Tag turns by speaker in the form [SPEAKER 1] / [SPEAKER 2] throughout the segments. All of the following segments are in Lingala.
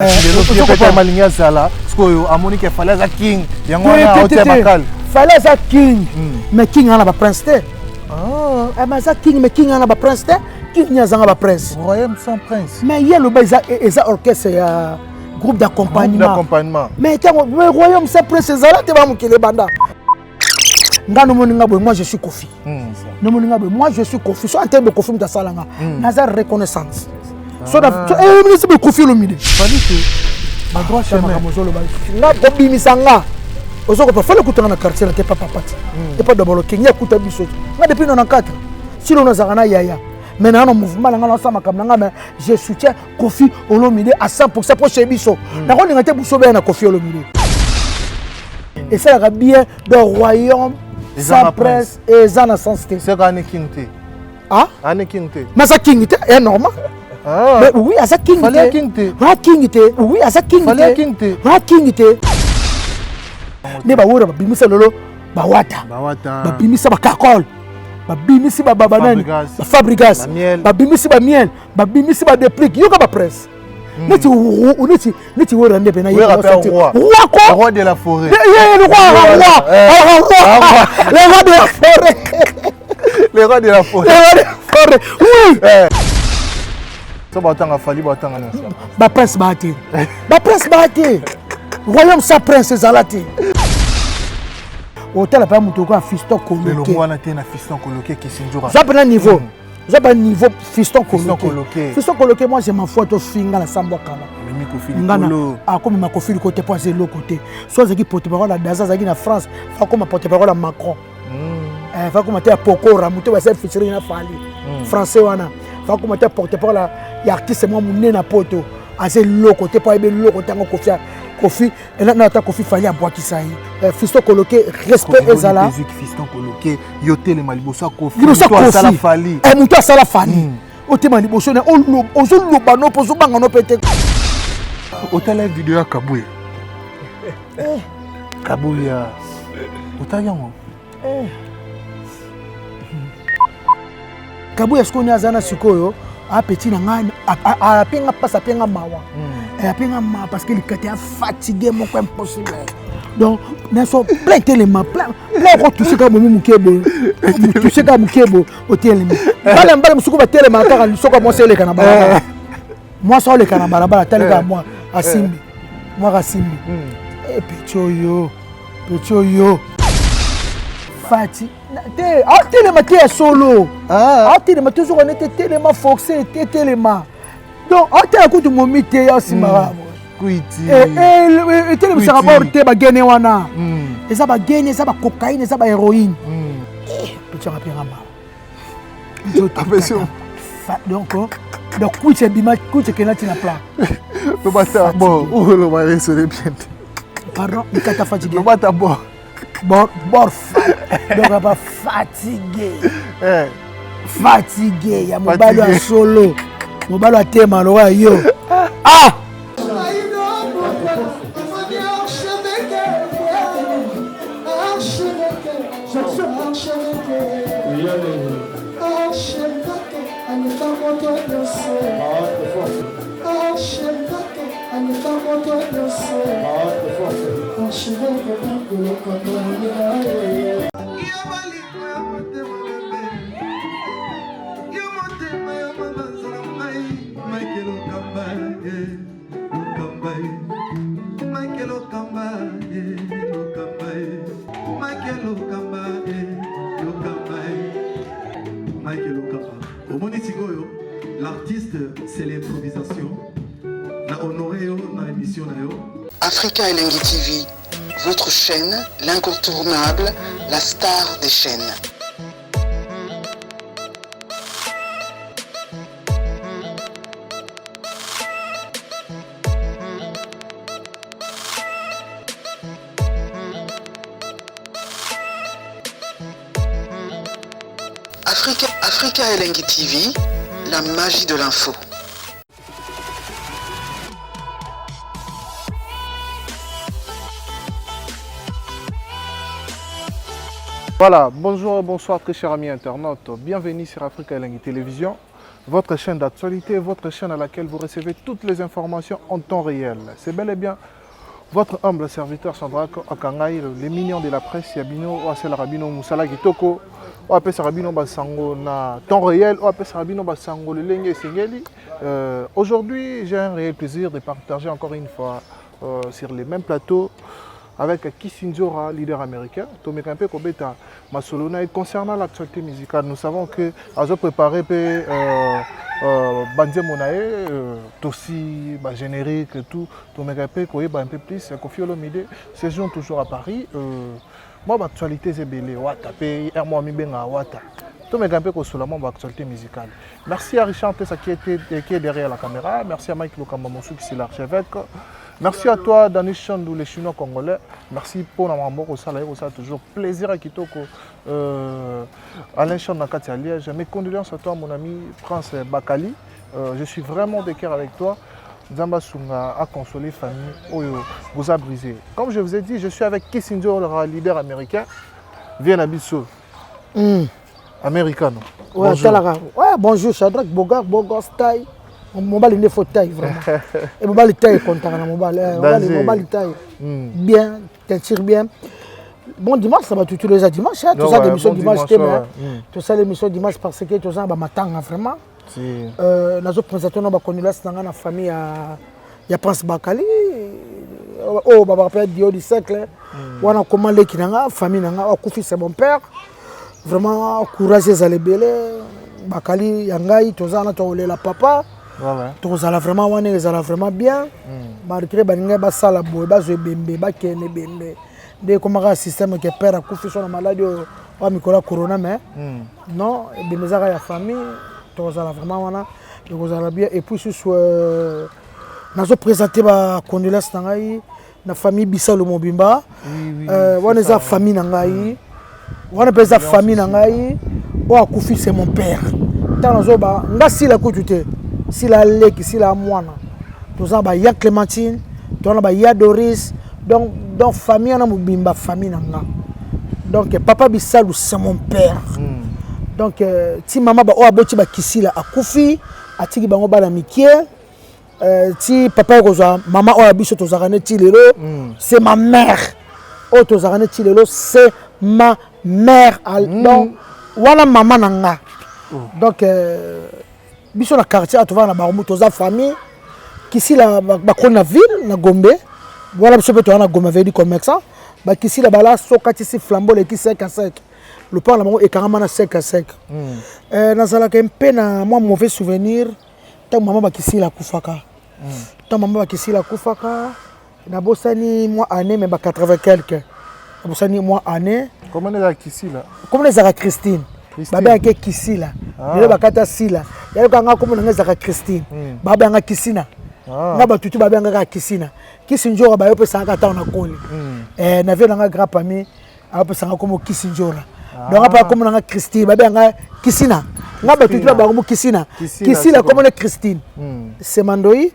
[SPEAKER 1] Fallait king, mais king en a pas prince. Ah, mais ça king, mais king en a pas prince. King n'y a pas prince.
[SPEAKER 2] Royaume sans prince.
[SPEAKER 1] Mais il y a le bas orchestre, groupe d'accompagnement. Mais le royaume sans prince, c'est là tu vas me kill banda. Moi je suis Kofi. Moi je suis Kofi. Soit en termes de Kofi de Salanga, Naza reconnaissance. Soit de Kofi le midi. Ma droite chemin. Là, Bobi Misanga. Aux autres, il faut le couper dans le quartier, n'était pas papa. Et pas de bolo, qui n'y a coûté bisou. Mais depuis 94, si l'on a Zarana Yaya, maintenant, on mouvement, je soutiens Kofi Olomide à 100% pour chez Bisso. D'accord, on a été boussé à Kofi Olomide. Et ça va bien dans le royaume sans presse et sans sensité.
[SPEAKER 2] C'est un king.
[SPEAKER 1] Ah?
[SPEAKER 2] Un king.
[SPEAKER 1] Mais ça king est normal. Mais oui, à ça king.
[SPEAKER 2] Fallait king.
[SPEAKER 1] Oui, à ça king.
[SPEAKER 2] Fallait king.
[SPEAKER 1] Ne ba wora bimisa lolo ba wata ba bimisa ba kakol ba bimisi ba banani ba fabrigas ba bimisi ba miel ba bimisi ba déplique yoka ba presse neti wora ndebe na
[SPEAKER 2] roi de la forêt le roi de la forêt oui ça va tanga fali ba tanga na
[SPEAKER 1] ba presse ba te royaume sans prince zalati hôtel pas mutoko a fiston coloqué
[SPEAKER 2] le roi na tena fiston coloqué qui sinjura
[SPEAKER 1] ça prend niveau fiston coloqué moi je m'en fous to finga la sambo kala
[SPEAKER 2] mais mikofili
[SPEAKER 1] a comme ma kofili côté pas c'est l'autre côté soit qui porte-parole la Daza zaki na France fa comme porte-parole à Macron fa comme te pokora muto ba self featuring na fali français wana fa comme te porte-parole ya artiste moi muné na poto à c'est l'autre côté pas be l'autre côté Kofi et là n'ata Kofi fallait aboire qui ça fiston coloqué respect ezala
[SPEAKER 2] fiston coloqué yote le maliboso Kofi
[SPEAKER 1] toi
[SPEAKER 2] sala fali
[SPEAKER 1] et muto sala fali ote maliboso ne ozo bano pozo banga no pete
[SPEAKER 2] otala vidéo ya Kabouya Kabouya otayango
[SPEAKER 1] Kabouya skoni azana sikoyo a petit na ngana a penga pasa penga mawa et penga ma parce que il était fatigué mon quoi impossible donc n'a so plein tellement plein ko toucher ka mo mukebo toucher ka mukebo hotel bala mbala musuku ba tellement ka lisoko mo sele kana bala moi so le kana bala tali ka moi asimbi et petit yo fati te tellement te solo tellement toujours on était tellement forcé tellement donc on t'a écouté mon mité aussi marabo
[SPEAKER 2] kuiti
[SPEAKER 1] et tellement ça rapport te ba gene wana et ça ba gene ça ba cocaïne ça ba héroïne petit rappel rama
[SPEAKER 2] attention
[SPEAKER 1] donc kuiti bima kuiti kenati na plan
[SPEAKER 2] le bata bon ou le va rester bien
[SPEAKER 1] pardon il kata fatigué
[SPEAKER 2] le bata bon
[SPEAKER 1] donc pas fatigué fatigué ya mobalo ya solo mobalo atema lo yo ah
[SPEAKER 3] l'artiste, c'est l'improvisation. La honoré dans l'émission.
[SPEAKER 4] Africa Elengi TV, votre chaîne, l'incontournable, la star des chaînes. Africa Elengi TV, la magie de l'info.
[SPEAKER 2] Voilà, bonjour et bonsoir très chers amis internautes. Bienvenue sur Africa Elengi Télévision. votre chaîne d'actualité, votre chaîne à laquelle vous recevez toutes les informations en temps réel. C'est bel et bien votre humble serviteur Sandra Akangaï, les millions de la presse, Yabino, Oasel Rabino, Moussala Kitoko, Oapes Rabino Basango, na temps réel, Oapes Rabino Basango, le Lengue Singeli. Aujourd'hui, j'ai un réel plaisir de partager encore une fois sur les mêmes plateaux avec Kisinjora, leader américain. Tomekampe Kobeta Masolona. Et concernant l'actualité musicale, nous savons que Azo préparé Bandia Monae, aussi générique et tout. Tomekampe Koyeba un peu plus. Kofi Olomide, séjourne toujours à Paris. Moi, l'actualité c'est belé. Wata, moi, mi benga Wata. Tomekampe Kosolama, l'actualité musicale. Merci à Richard Tessa qui est derrière la caméra. Merci à Mike Lokamamosu qui est l'archevêque. Merci à toi, Danish Chandou, les Chinois congolais. Merci pour notre amour au salaire. Ça toujours plaisir à Kitoko. Alain Chandou Nakati à Liège. Mes condoléances à toi, mon ami Prince Bakali. Je suis vraiment de cœur avec toi. Zamba Sunga a consolé famille. Oyo vous a brisé. Comme je vous ai dit, je suis avec Kissinger, le leader américain. Viens à Bissau. Américain.
[SPEAKER 1] Ouais, bonjour, Shadrach, Bogart, Style. Mobile il faut taille vraiment. Et mobile taille content na mobile taille. Bien, t'inspire bien. Bon dimanche ça va tous les dimanches, tout ça l'émission dimanche tout ça l'émission dimanche parce que tout ça ba matanga vraiment. Nazo présenter na ba condoléances na famille ya Prince Bakali. Oh baba rappelle du siècle. Wana comment les kinanga famille nanga akufi c'est mon père. Vraiment courageux à lebele. Bakali yangai tout ça na to la papa. Tous allons vraiment vraiment bien. Malgré que ba sala boy ba zo bembe ba kene bembe. De comment un système qui perd à couper sur la maladie au micro corona mais non de mes amis la famille tous allons vraiment wana tous allons bien et puis sur nazo présenter ba condoléances nangai na famille Bissalo Mobimba. Wana za famille nangai. Wana pesa famille nangai. O akufi c'est mon père. Tant nazo ba ngasi la kutute. Si la lek, si la moine, tout ça, il y a Clémentine, il y a Doris, donc famille, on a Mobimba, famille. Donc papa Bissalou, c'est mon père. Donc si maman ba aboti ba kisila akufi, atiki bango ba na mikie, si papa koza maman o abiso to zakane tilelo, c'est ma mère. O to zakane tilelo, c'est ma mère. Donc voilà maman nanga. Donc biso na quartier atova na baromu toza famille kisi la bakona na ville na Gombe voilà biso pe to na Gombe veut dire commerçant ba kisi la bala sokati si flambeau le ki 5 à 5 le parle bango e karama na 5 à 5 na sala ke mpe na moi mauvais souvenir tant maman ba kisi la kufaka tant maman ba kisi la kufaka na bosani moi année mais ba 80 quelque na bosani moi année
[SPEAKER 2] comment est la kisi là
[SPEAKER 1] comment est la Christine baba yake kisila lelo bakata sila yalo kanga komo na ngeza ka Christine baba yanga kisina na batutu baba yanga kisina kisinjora ba yope sanga ta na koli na vela nga grand ami apo sanga komo kisinjora donc apa komo na Christine baba yanga kisina na batutu baba komo kisina kisila komo na Christine c'est mandoi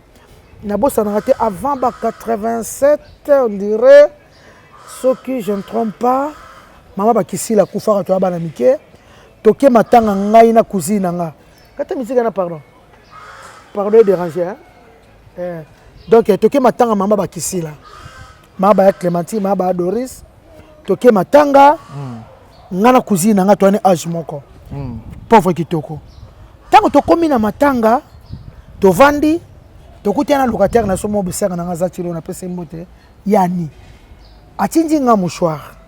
[SPEAKER 1] na bossa na raté avant ba 87 on dirait ce que je ne trompe pas maman ba kisila kufaka to bana mike toke matanga ngai na cousine nga kata misika na pardon de déranger donc toke matanga mama ba kisila mama ba Clémentine mama ba Doris toke matanga nga na cousine nga to ane âge moko pauvre kitoko tango tokomi na matanga to vandi tokuti na locataire na somo bisanga nga za tilo na pese mbote yani atinji nga mouchoir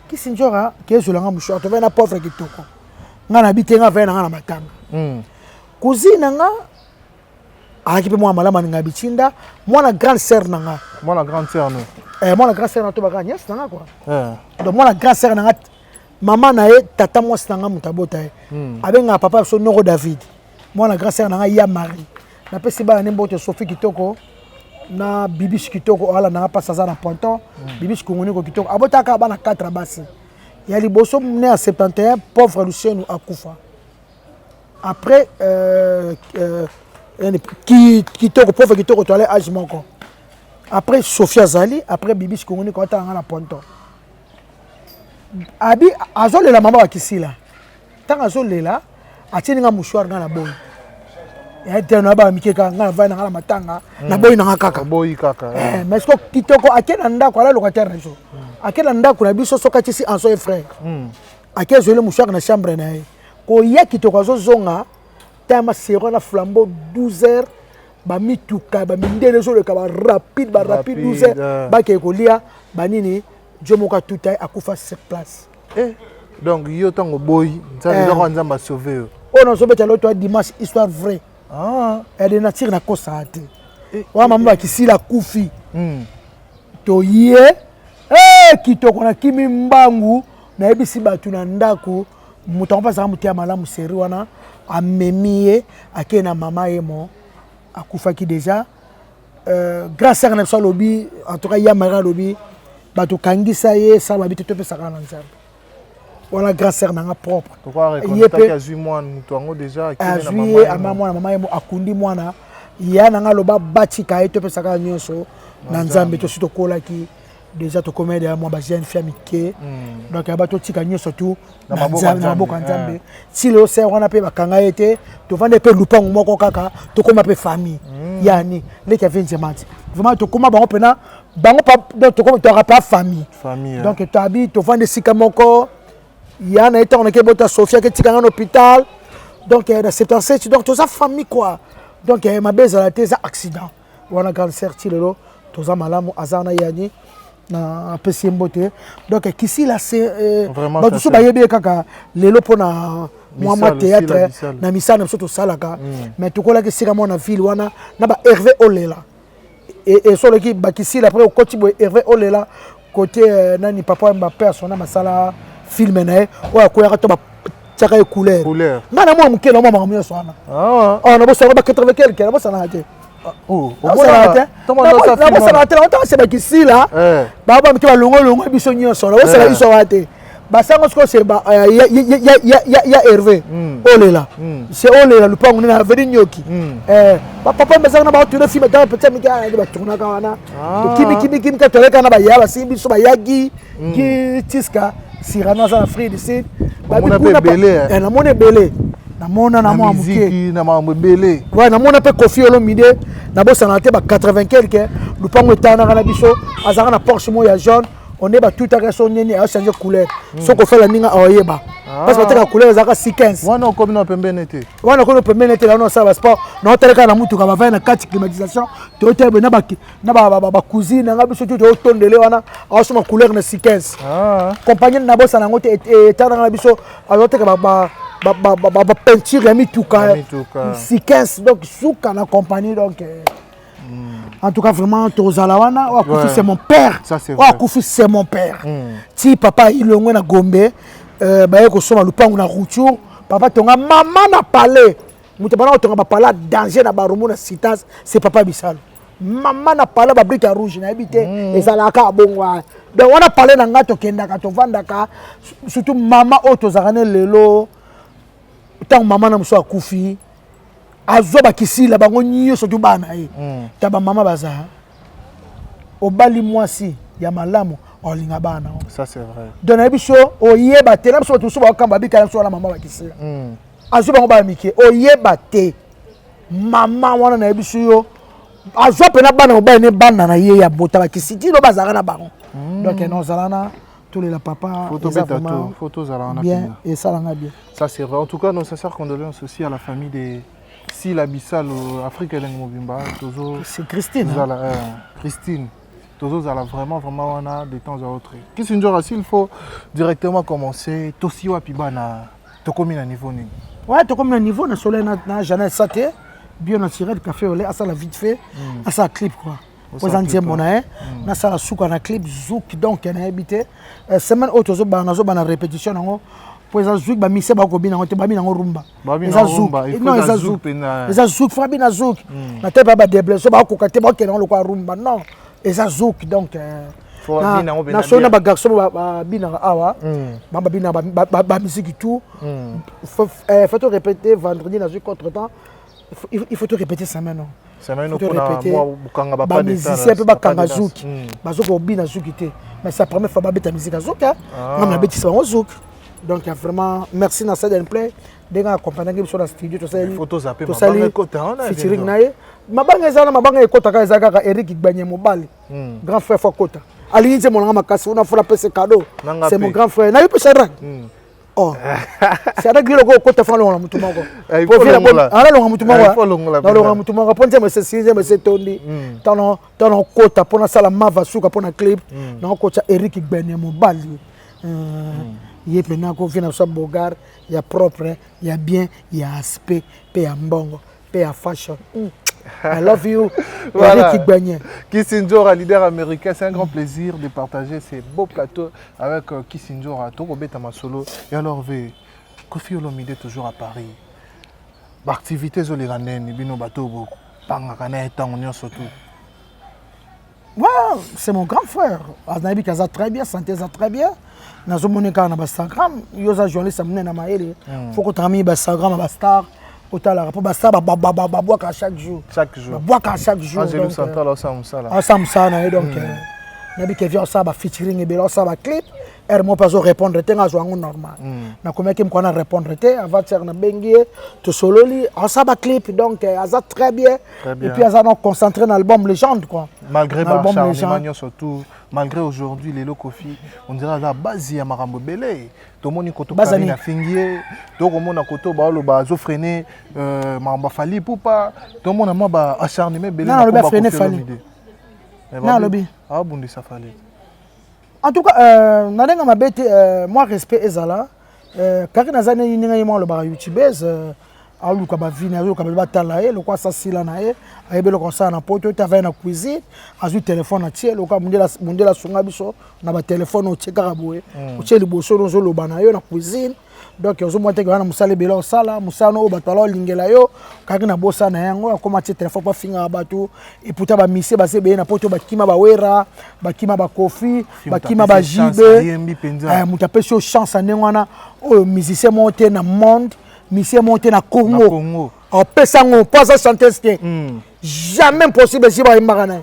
[SPEAKER 1] Kisinjora qui est sur la mouchoir to na pauvre kitoko nga na bitenga va na matanga cousine nga a ki pe moi malama nga bitinda moi na grande sœur nga
[SPEAKER 2] moi la grande sœur
[SPEAKER 1] moi la grande sœur na to ba gagner ça nga quoi donc moi la grande sœur nga maman na e tata moi ça nga mutabota abenga papa so Noro David moi la grande sœur nga ya Marie na pesi ba nembote Sophie kitoko na Bibiche kitoko ala na pas ça na ponton Bibiche kongoni ko kitoko abotaka bana 4 basi ya liboso né à 71 pauvre Lucien akufa après kitoko pauvre kitoko to aller âge moko après Sophia Zali après Bibiche kongoni ko ta na ponton abi azolela mama wa kisila tanga azolela atini nga mouchoir nga na boy ete na ba mikeka nga va na matanga na boy na kaka
[SPEAKER 2] boy kaka
[SPEAKER 1] mais ce kitoko akena ndako ala locataire na biso akena ndako na biso soka tisi en son frère akezole mouchoir na chambre na ye ko ya kitoko azozonga tama sero na flambeau 12h ba mituka ba mindele zo le ka ba rapide 12h ba ke kolia banini jomoka tutai akufa sur place
[SPEAKER 2] donc yo tango boy nzamba nzamba sauver
[SPEAKER 1] on a sauvé l'autre dimanche histoire vraie elle est nature na kosate wa mamba kisila kufi to ye kitoko na kimi mbangu na ebisi batu na ndako mutu mpasa mutia malamu seri wana amemie akena mama yemo akufaki déjà grâce à na lobby en tout cas yamara lobby batu kangisa ye ça ba bitu tope sakana nzambe voilà grâce à nanga propre
[SPEAKER 2] il y a 8 mois mutu ango déjà
[SPEAKER 1] akena mama yemo akundi mwana ya nanga loba batika ye tope sakana nyonso na nzambe to sito kolaki déjà to comède à moi ba jeune fille amike donc ya bato tika nyonso tout na maboko nzambe si le sert wana pe bakanga ete to vande pe lupango moko kaka to koma pe famille yani les qui viennent diamant vraiment to koma bango pena bango pa donc to koma to pas famille donc to abi to vande sika moko yana eta on ke bota Sofia ke tika en hôpital donc na 77 donc to sa famille quoi donc ma beza la tesa accident wana cancer tilelo to za malamu azana yani na pesi mbote donc kisi la c'est ba tout ba yebi kaka lelo pona moi théâtre na misana surtout salaka mais to kola ke sika mona ville wana na ba Hervé Olela et sur le qui ba kisi la après au côté Hervé Olela côté nani papa Mbappé sona masala film na wa ko ya to ba tchaka couleur ngana moi mukela moi mamyo sona na bo sa ba 80 quelque na bo sa na te
[SPEAKER 2] on
[SPEAKER 1] c'est ba kisila baba mkiba longo biso nyonso na osala biso wate basango siko c'est ba ya Hervé Olela c'est Olela le pango na veni nyoki papa mbazanga na ba tourner film dans petit mika na ba tourner ka wana kimi ka toleka na ba ya ba simbi so ba yagi ki tiska sirana za Afrique du Sud ba bi na mona belé na mona na mwa muke
[SPEAKER 2] na mambo belé
[SPEAKER 1] ouais na mona pe Koffi Olomide na bossa na te ba 80 quelque lupango etana na biso azaka na Porsche mo ya jaune on est ba tout à son nini a changer couleur so ko fait la ninga oyeba parce que ta couleur azaka 615
[SPEAKER 2] wana ko bino pembene te
[SPEAKER 1] la no ça va sport na teleka na mutu ka ba na 4 climatisation to te na ba cousine nga biso to tondele wana a so ma couleur na 615 compagnie na bossa na ngote etana na biso a te ka ba peinture ya mituka 615 donc souka na compagnie donc en tout cas vraiment Tozalawana c'est mon père c'est mon père ti papa il ngwe na Gombe ba ko soma lupango na rupture papa tonga mama na palais mutu bana tonga ba pala danger na ba rumu na citas c'est papa Bisalo mama na palais ba brique rouge na habité ezalaka bongwa donc on a parlé na ngato kenda ka to vandaka surtout mama o tozakane lelo tant maman na muso akufi azoba kisila bango nyonso tu bana ye taba mama baza obali mwasi ya malamu olinga bana
[SPEAKER 2] ça c'est vrai
[SPEAKER 1] donc na biso oyeba te na biso to so ba kamba bika so na mama ba kisila azoba ngo ba mike oyeba te mama wana na biso yo azoba pena bana oba ne bana na ye ya bota ba kisiti no bazaka na bango donc non zalana tous les papa
[SPEAKER 2] photos à
[SPEAKER 1] bien et ça l'a bien
[SPEAKER 2] ça c'est vrai en tout cas nos sincères condoléances aussi à la famille des si la Bissal Afrique Elengo Mobimba toujours
[SPEAKER 1] c'est Christine
[SPEAKER 2] Christine toujours elle a vraiment on a de temps à autre qu'est-ce une jour il faut directement commencer tosi wapi bana to komi na niveau ni
[SPEAKER 1] ouais to komi na niveau na soleil na Janel Saté bien naturel café au lait à ça la vite fait à ça clip quoi aux antiens monae na ça la souka na clip zouk donc na habité semaine autre zo bana répétition nango pour ça zouk ba mise ba ko bina ngote ba bina ngorumba
[SPEAKER 2] eza zouk
[SPEAKER 1] non eza zouk fa bina zouk na te ba déblesser ba ko kate ba ke na lo ko rumba non eza zouk donc na sona ba garçon ba bina awa ba bina ba musique tout faut répéter vendredi na zouk contre temps il faut te répéter ça maintenant
[SPEAKER 2] semaine okona moi bukanga ba
[SPEAKER 1] pas de ça c'est peu ba kanga zouk bazoko bina zouk té mais ça première fois ba beta musique zouk na beti ça zouk Donc, il y a vraiment, merci dans cette play. Dès qu'on accompagne sur la studio, tout ça.
[SPEAKER 2] Photos à
[SPEAKER 1] tout ça. Featuring nae. Mabanga ezana mabanga ekota ezaka Eric Gbanye Mobali. Grand frère Fokota. Ali nze mon makasi on a fait la PC cadeau. C'est mon grand frère. Na yupo Shadrack. Oh. Shadrack gilo ko kota fa longa mutu moko. Po vila bon. Ala longa mutu moko. Na longa mutu moko. Ponze me se sinze me se tondi. Tano kota pona sala mava suka pona clip. Na kota Eric Gbanye Mobali. Il y a plein de bogar, il y a propre, il y a bien, il y a aspect, il y a mbongo, il y a fashion. I love you.
[SPEAKER 2] Voilà. Kissinjora, leader américain, c'est un grand plaisir de partager ces beaux plateaux avec Kissinjora, Torobeta Masolo. Et alors, Koffi Olomide toujours à Paris. L'activité sur les ranènes, Bino Bato, Pangakane, Tangonio surtout.
[SPEAKER 1] Wow, c'est mon grand frère. Aznabi Kaza très bien, santé ça très bien. Nazo monika na Instagram, yoza journaliste amene na maele. Faut que tu ami Instagram ba star, otala rapport ba star ba boire chaque jour.
[SPEAKER 2] Chaque jour.
[SPEAKER 1] Boire chaque jour.
[SPEAKER 2] Angelo Central Osamsala.
[SPEAKER 1] Osamsala donc nabi ke vient ça ba featuring et belo ça ba clip. Moi pas répondre tenga zo normal. Na comme que me répondre te avant faire na bengie to sololi, ça ba clip donc ça très bien. Et puis ça nous concentrer dans l'album Légende quoi.
[SPEAKER 2] Malgré l'album surtout malgré aujourd'hui les Koffi, on dirait la base ya marambo belé. To moni koto kami na fingier, to komona koto ba lo ba zo freiner mamba fali poupa, to mona mo ba acharnement belé
[SPEAKER 1] na ba freiner fali. Na lobi.
[SPEAKER 2] Ah bundi ça fallait.
[SPEAKER 1] En tout cas, nadenga mabete moi respect ezala. Car nazane yinga mo lo ba youtubeuse alu ka ba vina alu ka ba tala e lo kwa sasila na e ayebelo ko sa na poto ta va na cuisine azu téléphone atie lo ka mundela sunga biso na ba téléphone o tcheka boye o tcheli boso no zo lo ba na yo na cuisine donc ozo monte ka na musale belo sala musano o batala lingela yo kaki na bosa na yango akoma tie téléphone pa finga bato et puta ba mise ba sebe na poto ba kima ba wera ba kima ba Koffi ba kima ba jibe mutapesho chance ndengwana o musicien monte na monde. Monsieur monté na Congo. En pesango, pas à chanter ce jamais impossible si va imbarana.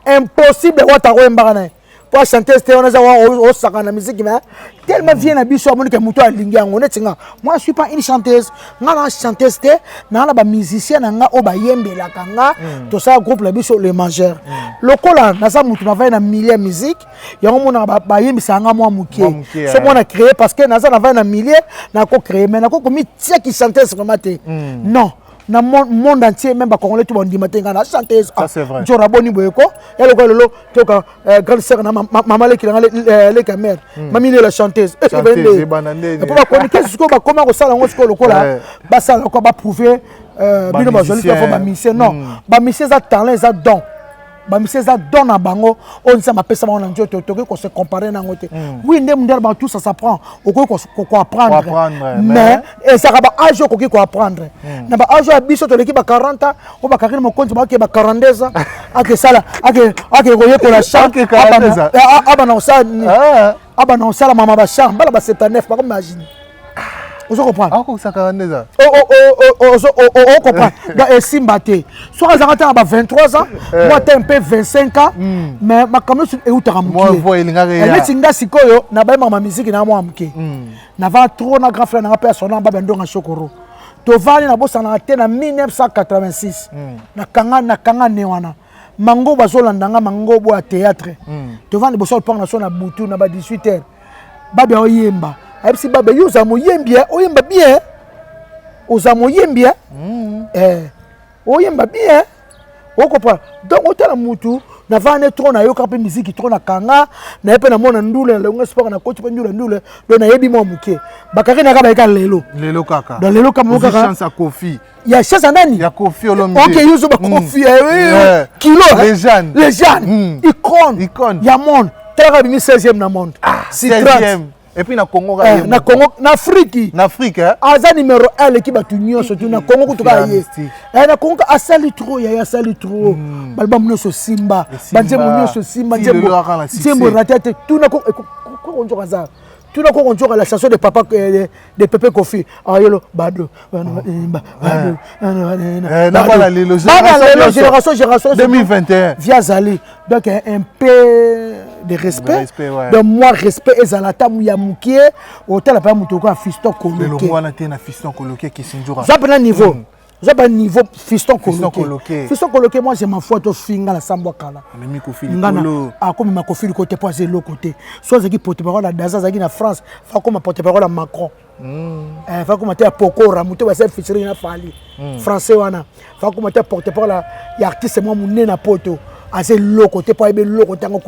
[SPEAKER 1] Impossible de voir imbarana. Pour chanter ce on a au sac na musique mais tellement vient à biso monika muto alingi ngo netinga. Moi je suis pas une chanteuse. Nga chanteuse te na ba musicien nga o ba yembela kanga to ça groupe la biso les mangeurs. Lokola na sa mutu na va na milieu musique, yango mona ba yembisa nga moi mukie. C'est moi na créé parce que na sa na va na milieu na ko créer mais na ko komi tia qui chanteuse vraiment te. Non. Dans le monde entier, même les Congolais, tout le monde dit que la chanteuse.
[SPEAKER 2] Ça, c'est vrai.
[SPEAKER 1] Je suis raboni boyeko. Et le grande sœur, maman qui est les caméras. Mamie la chanteuse. Et pour qu'est-ce qu'on va comment on s'en va au là, bah ça on va prouver. Bien bah joli faire ma mission non. Bah mission ça talent ça don. Bah mission ça donne à bango. On ça m'appelle ça on a dit qu'on se comparer dans côté. Oui ndem ndem tout ça s'apprend. Au qu'on apprendre. Mais et ça va âge qu'on apprendre. Na ba âge biso to l'équipe à 40 ans, on va carrément compte ba ke ba 42 ans. Ake sala, ake royer pour la chambre. Aba na ça. Aba na ça la maman ba chambre, ba 79 pas comme imagine. Vous comprenez?
[SPEAKER 2] Ah, ça 42 ans.
[SPEAKER 1] On comprend. Donc, Simbate. Soit à 23 ans, moi, t'es un peu 25 ans, mais ma caméra est où tu as
[SPEAKER 2] moi, je vois, il y a rien.
[SPEAKER 1] Elle est singa sikoyo, n'a pas ma musique, n'a pas amké. N'a pas trop, n'a grand frère, n'a pas personne, n'a pas bendon à Chokoro. Tovani n'a pas s'en arrêté en 1986. N'a kanga newana. Mango bazolandanga mango boa théâtre. Tovani bosol pang na sona butu na ba 18h. Baba oyemba. Si baba yo za moyembia oyemba bien oza moyembia oyemba bien okopa donc otala mutu na vane trop na yo kape musique trop na kanga na yepe na mona ndule le nga sport na coach pe ndule do na yebi mo muke bakari na kaba eka lelo
[SPEAKER 2] kaka
[SPEAKER 1] dans lelo kama kaka
[SPEAKER 2] chance à Koffi
[SPEAKER 1] ya chance nani
[SPEAKER 2] ya Koffi Olomide
[SPEAKER 1] OK yuzo ba Koffi kilo les icône ya monde tala bi 16e na monde
[SPEAKER 2] 16e. Et puis na Congo
[SPEAKER 1] na Afrique
[SPEAKER 2] hein
[SPEAKER 1] aza numéro 1 l'équipe atunyo surtout na Congo kutoka ye na Congo asali trop ya asali trop balba munoso simba banje munoso simba njembo ratete tuna ko njoka za tuna ko njoka la chanson de papa de Pepe Koffi ayelo bado
[SPEAKER 2] na bala lelo génération
[SPEAKER 1] 2021 via Zali donc un peu de respect.
[SPEAKER 2] Ouais.
[SPEAKER 1] Donc moi respect ezalata ya mukie otala pa mutu ko fiston coloqué.
[SPEAKER 2] Le logo na te na fiston coloqué qui sinjura.
[SPEAKER 1] Ça prend niveau. Ça prend niveau fiston
[SPEAKER 2] coloqué.
[SPEAKER 1] Fiston coloqué moi j'ai ma photo finga la samba kala.
[SPEAKER 2] Mimi ko fili polo.
[SPEAKER 1] Ah comme ma ko fili côté pas c'est l'autre côté. Soit qui porte-parole la Daza zaki na France, fa comme porte-parole à Macron. Fa comme ta pokora mutu wa se featuring na fali. Français wana. Fa comme ta porte-parole ya artiste moi muné na poto. Assez l'autre côté pas ebe l'autre côté ngo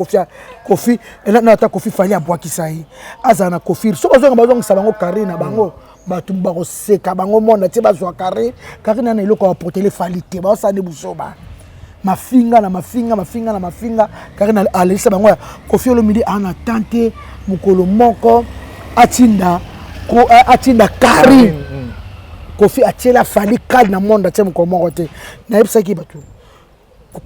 [SPEAKER 1] Kofi et là na ta Kofi fali à bois qui saï. Azana Kofi. So zo ngabazong sabango carré na bango. Batu bako seka bango mona ti bazwa carré na eloko wa porter fali te ba sa ne busoba. Mafinga karina alisa bango Kofi Olomide ana tante mukolo moko atinda kari Kofi atiela fali kali na monde te mukolo moko te na yebisa ki batu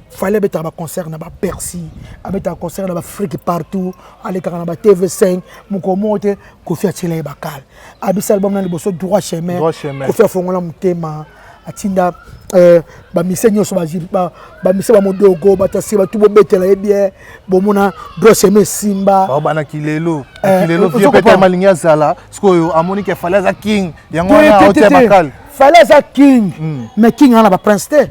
[SPEAKER 1] fallait mettre un concert na ba Percy mettre un concert na ba Afrique partout aller na ba TV5 mukolo moko te Kofi atiela ba kali abisa album na liboso droit chemin Kofi afongola mutema atinda ba mise nyoso ba mise ba modogo batasi ba tubo betela bien bomona droseme simba
[SPEAKER 2] ba bana kilelo vie pete malinga zala skoyo amoni ke fallait za king yango na hotel bakal
[SPEAKER 1] fallait za king mais king ana ba prince te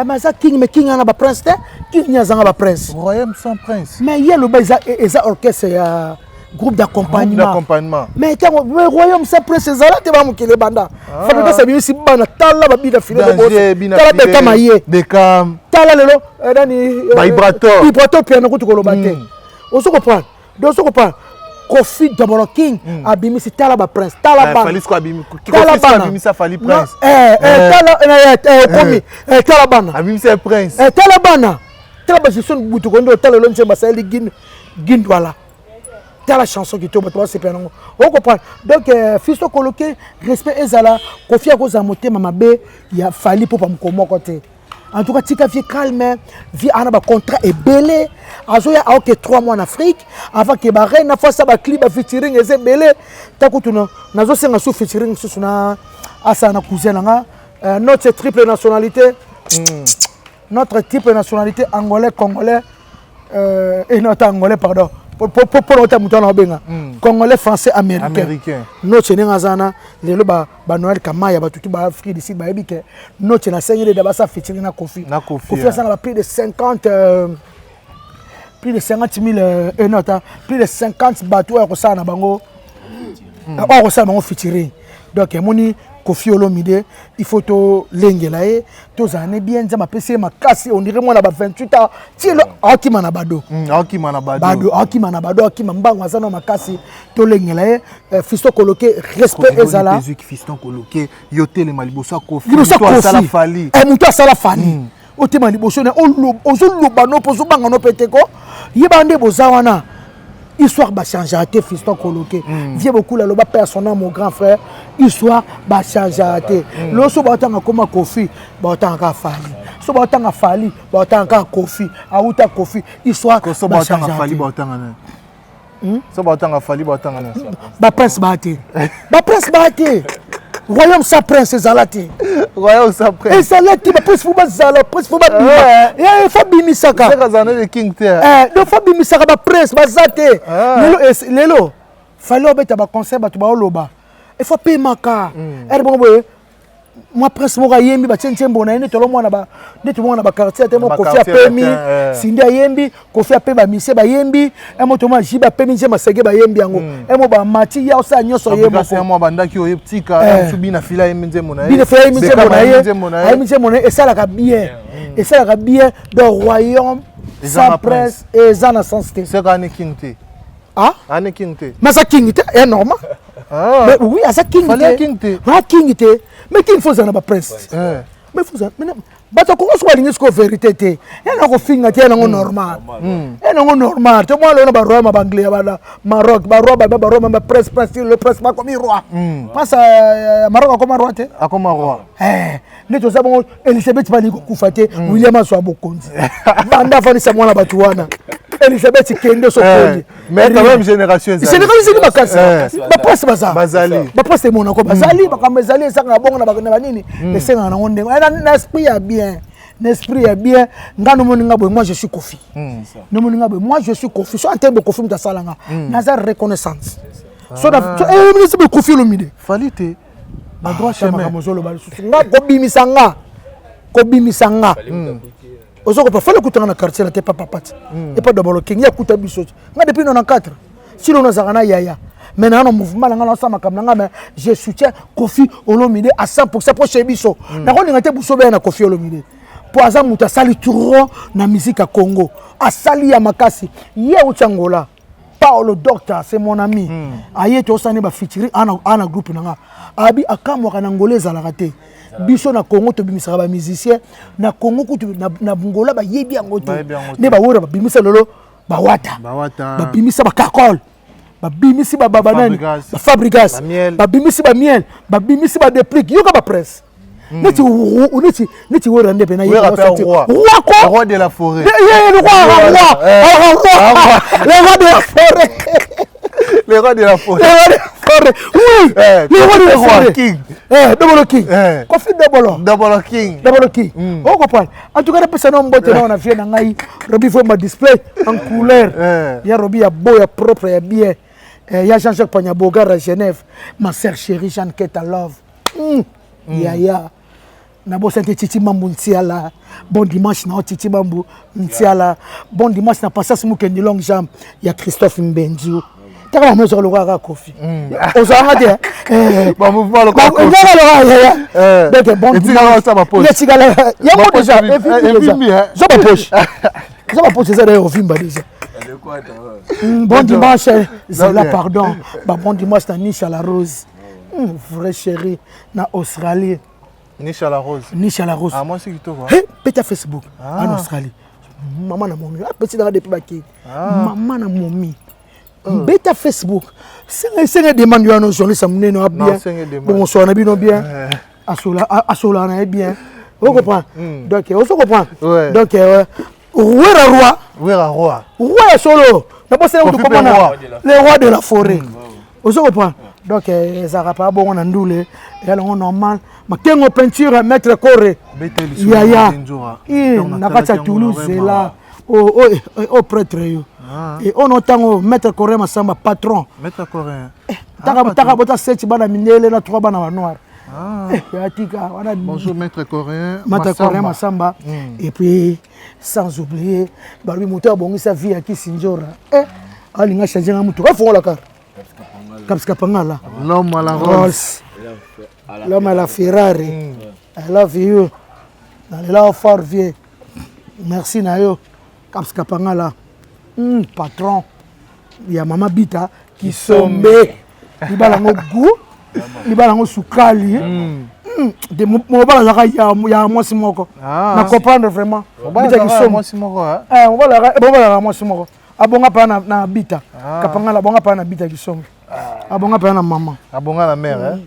[SPEAKER 1] mais za king mais king ana ba prince te king nya zanga ba prince
[SPEAKER 2] royaume sans prince
[SPEAKER 1] mais yelo ba eza orchestre ya groupe d'accompagnement. Mais le royaume c'est prince Zala te ba mukele banda. Fabrique ça bien si bana tala ba bida filet de boss. Tala beka maye.
[SPEAKER 2] Bekam.
[SPEAKER 1] Tala lelo dani vibrator piano ko tukolo bate. On se comprend. Donc on se comprend. Kofi d'abord king abimi si tala ba prince. Tala bana.
[SPEAKER 2] Fali ko abimi. Kofi abimi ça fali prince.
[SPEAKER 1] Tala komi. Tala bana.
[SPEAKER 2] Abimi c'est prince.
[SPEAKER 1] Tala bana. Tala ba gestion butu ko ndo tala lo nse basali gindwala. Dans la chanson qui tombe, c'est pas non. On comprend. Donc, fiston coloqué, respect ezala, Kofi a cause à monter mamabe, il a fallu pour pas me comment côté. En tout cas, tika vie calme, vie en a contrat et belé. Azo ya a ok 3 mois en Afrique, avant que ba reine na fois ça ba clip ba featuring et belé. Takutuno, nazo senga sous featuring sous na asa na cousin nga, notre triple nationalité. Notre triple nationalité angolais, congolais et notre angolais pardon. Pour l'autre mouton benga congolais français américain notre ngazana lelo ba Noël Kamaya ba tutu ba Afrique d'ici ba ebike notre na sengele da ba sa featuring na Kofi ça na plus de 50 000 plus de 50 bateaux ko ça na bango ko ça bango featuring donc moni Kofi Olomide il faut to lengela to zane bien za mapese makasi on dirait moi na ba 28 ans ti lo akima na bado akima mbango azana makasi to lengela fiston coloqué respect ezala
[SPEAKER 2] fiston coloqué yotele maliboso Kofi
[SPEAKER 1] to
[SPEAKER 2] sala fali
[SPEAKER 1] muto sala fali otema liboso na ozoloba no pozo banga no peteko yebande bozawana histoire va changer à tes fiston coloqué. Viens beaucoup là, le bas personnel mon grand frère. Histoire va changer à tes. Lorsque tu as comme Kofi, tu as Fali. Si tu as Fali, tu as Kofi. Aouta Kofi. Histoire va changer à tes.
[SPEAKER 2] So ba tanga fali ba tanga na.
[SPEAKER 1] Ba prince baté. Ba prince baté. Royaume sa prince Zalati.
[SPEAKER 2] Royaume sa prince.
[SPEAKER 1] Et Zalati ba prince fuba Zala, prince fuba bima. Et Fabi Misaka.
[SPEAKER 2] C'est Kazana le king te.
[SPEAKER 1] Do Fabi Misaka ba prince ba Zate. Lelo. Fallait obeta ba concert ba to ba oloba. Il faut payer maka. Er bon boy. Moi prince mo ga yembi ba tchenchembo na ene tolo mwana ba neto mwana ba quartier te mo Kofi a pemi sindia yembi Kofi a pe ba mise ba yembi e mo to ma jiba pemi nje masege ba yembi yango e mo ba mati ya osa nyoso yembo
[SPEAKER 2] ko mo bandaki o yeptika subi na fila yembi nze mona
[SPEAKER 1] bi na fila yembi nze mona ye nze mona e sala ka bien de royaume sans prince et sans sensité
[SPEAKER 2] c'est quand ni king te ane king te
[SPEAKER 1] mais ça king te est normal mais oui à ça king te mais king faut ça na ba prince mais faut ça mais bato ko so alingi ko vérité te yana ko finga te yana normal to mo lo na ba roi ma banglais ba Maroc ba roi ba prince le prince pas comme roi passe Maroc comme roi te
[SPEAKER 2] akoma roi
[SPEAKER 1] ne to sabon Elisabeth bali ko kufate William so abokonzi banda fani sa mwana batu wana Elisabeth kende so koli
[SPEAKER 2] mais quand même génération
[SPEAKER 1] c'est le bakasi ba prince bazali ba prince mon ko bazali ba kamezali sanga bongo na ba nini le senga na onde na esprit ya bien l'esprit est bien. Moi, je suis Kofi. Moi, je suis Kofi. So, en termes de Kofi, je suis Nazar reconnaissance. So, je Kofi Olomide.
[SPEAKER 2] Fallait na droit chemin.
[SPEAKER 1] Kobimisanga. Ozoko pas fallait que tu quartier là t'es pas papa. Et pas d'abord king ya kuta biso. Nga depuis 94. Si l'on a zakana yaya. Maintenant on mouvement nga ensemble comme nga je soutiens Kofi Olomide à 100% pour chez biso. Na ko ngate buso be na Kofi Olomide. Pour aza muta sali turo na musique à Congo. Asali ya makasi. Ye uchangola. Paolo Docteur, c'est mon ami. Aye to sane ba featuring ana groupe nanga. Abi akamwa kana ngoleza la raté. Biso na Congo to bimisaka ba musicien na Congo kutu na Bungola ba yebi angoto. Ne ba wora ba bimisa lolo ba wata. Ba bimisa ba kakol. Ba bimisi ba banani. Ba Fabrigas. Ba bimisi ba miel. Ba bimisi ba déplique. Yoka ba presse. Neti wora ndebe na
[SPEAKER 2] yebi. Le roi de la forêt.
[SPEAKER 1] Le roi de la forêt.
[SPEAKER 2] Le roi de la forêt.
[SPEAKER 1] Oui, le roi de la forêt.
[SPEAKER 2] King.
[SPEAKER 1] Double King. Kofi
[SPEAKER 2] Double King.
[SPEAKER 1] Double King. On comprend. En tout cas, la personne on a fait nangai. Robi faut ma display en couleur. Il y a Robi ya beau, ya propre, ya bien. Il y a Jean-Jacques Pagnabogar à Genève. Ma sœur chérie Jeanne Keta Love. Ya. Nabo sente Titi Mambu Ntiala. Bon dimanche na Titi Mambu Ntiala. Bon dimanche na Passas Mukendi Long Jam. Il y a Christophe Mbendiou. Tu as mesure le roi Kofi. Aux arrêtés.
[SPEAKER 2] Bon mouvement le
[SPEAKER 1] Kofi. Donc bon dimanche ça va poche. Il y a moi déjà. Ça va poche. Ça va poche ça d'ailleurs au film déjà. Bon dimanche, c'est là pardon. Bon dimanche na Niche à la Rose. Vrai chéri na Australie.
[SPEAKER 2] Niche à la Rose.
[SPEAKER 1] Niche à la Rose.
[SPEAKER 2] Ah moi c'est qui toi.
[SPEAKER 1] Peta Facebook en Australie. Maman na momi. Petit dans des pays. Maman na momi. Beta Facebook. C'est demande à nos journalistes à mener nos bien. Bon on bien bien. Asola na bien. Vous comprenez? Donc on se comprend. Donc roi. Ouais solo. D'abord c'est le roi de la forêt. On se comprend. Donc ça va pas bon on andoule et alors normal. Ma kengo peinture maître coré. Ya. Na kata Toulouse là. Au prêtre yo. Et on entend maître coréen masamba patron.
[SPEAKER 2] Maître coréen.
[SPEAKER 1] Taka bota 7 bana minele na 3 bana noir.
[SPEAKER 2] Bonjour maître coréen.
[SPEAKER 1] Maître coréen masamba. Et puis sans oublier Barbie moteur bongi sa vie à Kisinjora. Alinga changer na mutu. Faut la car. Kapska Pangala.
[SPEAKER 2] L'homme à la Rolls.
[SPEAKER 1] L'homme à la Ferrari. I love you. I love fort vieux. Merci Nayo. Kapska Pangala. Patron. Il y a Mama Bita qui sombe. Il va lango goût. Il va lango sukali. De mon bala ya moi simoko. Na comprendre vraiment. Bita qui sombe.
[SPEAKER 2] Moi simoko.
[SPEAKER 1] On va la moi simoko. Abonga pa na Bita. Kapangala bonga pa na Bita qui sombe. Abonga pa na maman.
[SPEAKER 2] Abonga la mère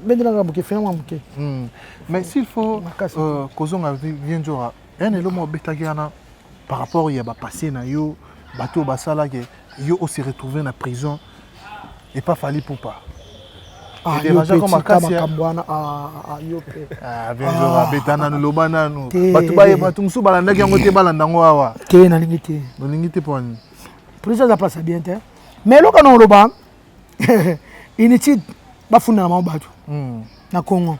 [SPEAKER 2] Mais s'il faut kozonga bien jora. Un élément betagiana par rapport il y a passé na yo bateau basala que yo aussi retrouvé na prison et pas fallu pour pas.
[SPEAKER 1] Bien
[SPEAKER 2] jora betana no lobana no. Bato baye bato musu balanda ki yango te balanda ngo awa.
[SPEAKER 1] Ke na lingiti.
[SPEAKER 2] Lingiti poni.
[SPEAKER 1] Prison ça passe bien te. Mais lo kana loba inutile bafuna na mabatu na Congo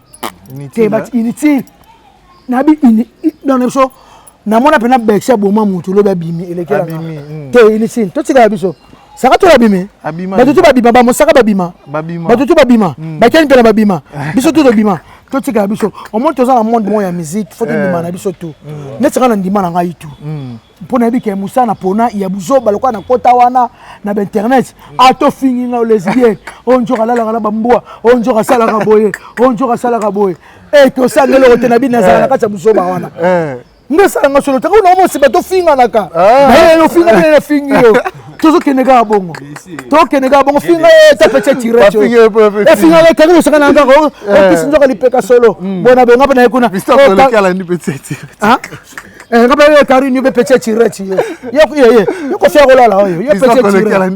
[SPEAKER 1] inutile nabi dans les choses na mona pena bexa boma mutu lo ba bimi elekela te inutile to tika biso saka to la bimi bato to ba bima ba mosaka ba bima bato to ba bima ba keni pena ba bima biso to bima to tika biso au moins to za na monde mo ya musique faut que ndima na biso to netika na ndima na ngai tout mpona bike musa na pona ya buzo balokwa na kota wana na internet ato fingi na lesbienne onjo kala la bambua onjo kasala ka boye onjo kasala ka boye to sangelo te na bina za na kata buzo ba wana ngesa nga solo tako na mo siba to finga naka na no finga na fingi yo tozo kenega bongo to kenega bongo finga ta pete tire cho finga le kanu saka na ngako kisinzo ka lipeka solo bona benga pa na kuna
[SPEAKER 2] pistola le kala ni pete tire
[SPEAKER 1] ngaba kari ni be pete tire chi yo ko faire là yo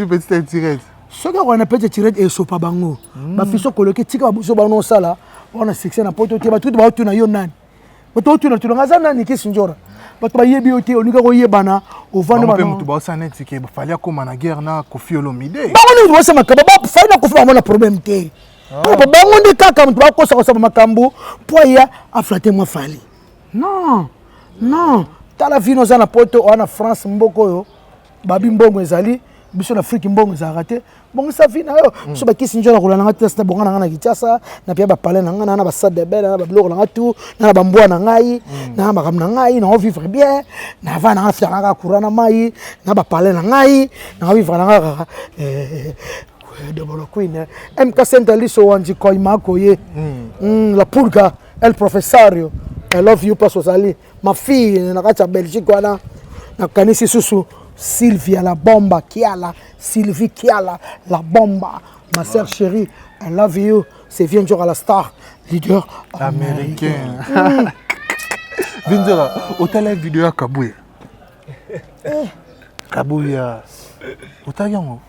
[SPEAKER 1] pete tire ce que on a pete tire et sopa bango ba fiso koloke tika buso ba no sala on a succès na poto te ba tout ba tuna yo nani bato tuna ngaza nani Kisinjora bato bayebi yo te olinga koyebana ovanda
[SPEAKER 2] bana mutu baosana eti ke bafali akoma na guerre na Koffi Olomide
[SPEAKER 1] bango nde bosema makambo bafali na Koffi bango na problème te bango nde kaka mutu bakosa kosaba makambo po ya aflate mwa fali non tala vino oza na poto oa na France mboka oyo babi mbongo ezali biso na Afrique mbongo ezalaka te bongo sa vi na yo biso bakisi njo na kolanda nga te na bonga na nga na Kinshasa na pia bapale na nga na basade de belle na babiloko na nga tu na bambwa na ngai na makambo na ngai na vivre bien na va na nga fia na courant na mai na bapale na ngai na vivre na nga de bolo queen MK Centaliso wanji koima koye la purga el professario I love you pas ozali ma fille na kacha Belgique wana na kanisi susu Sylvia la bomba Kiala, Sylvie Kiala la bomba, ma sœur chérie, I love you. C'est bien à la star, leader américain.
[SPEAKER 2] Vindera, hôtel vidéo à Kabouya. Kabouya, hôtel yango.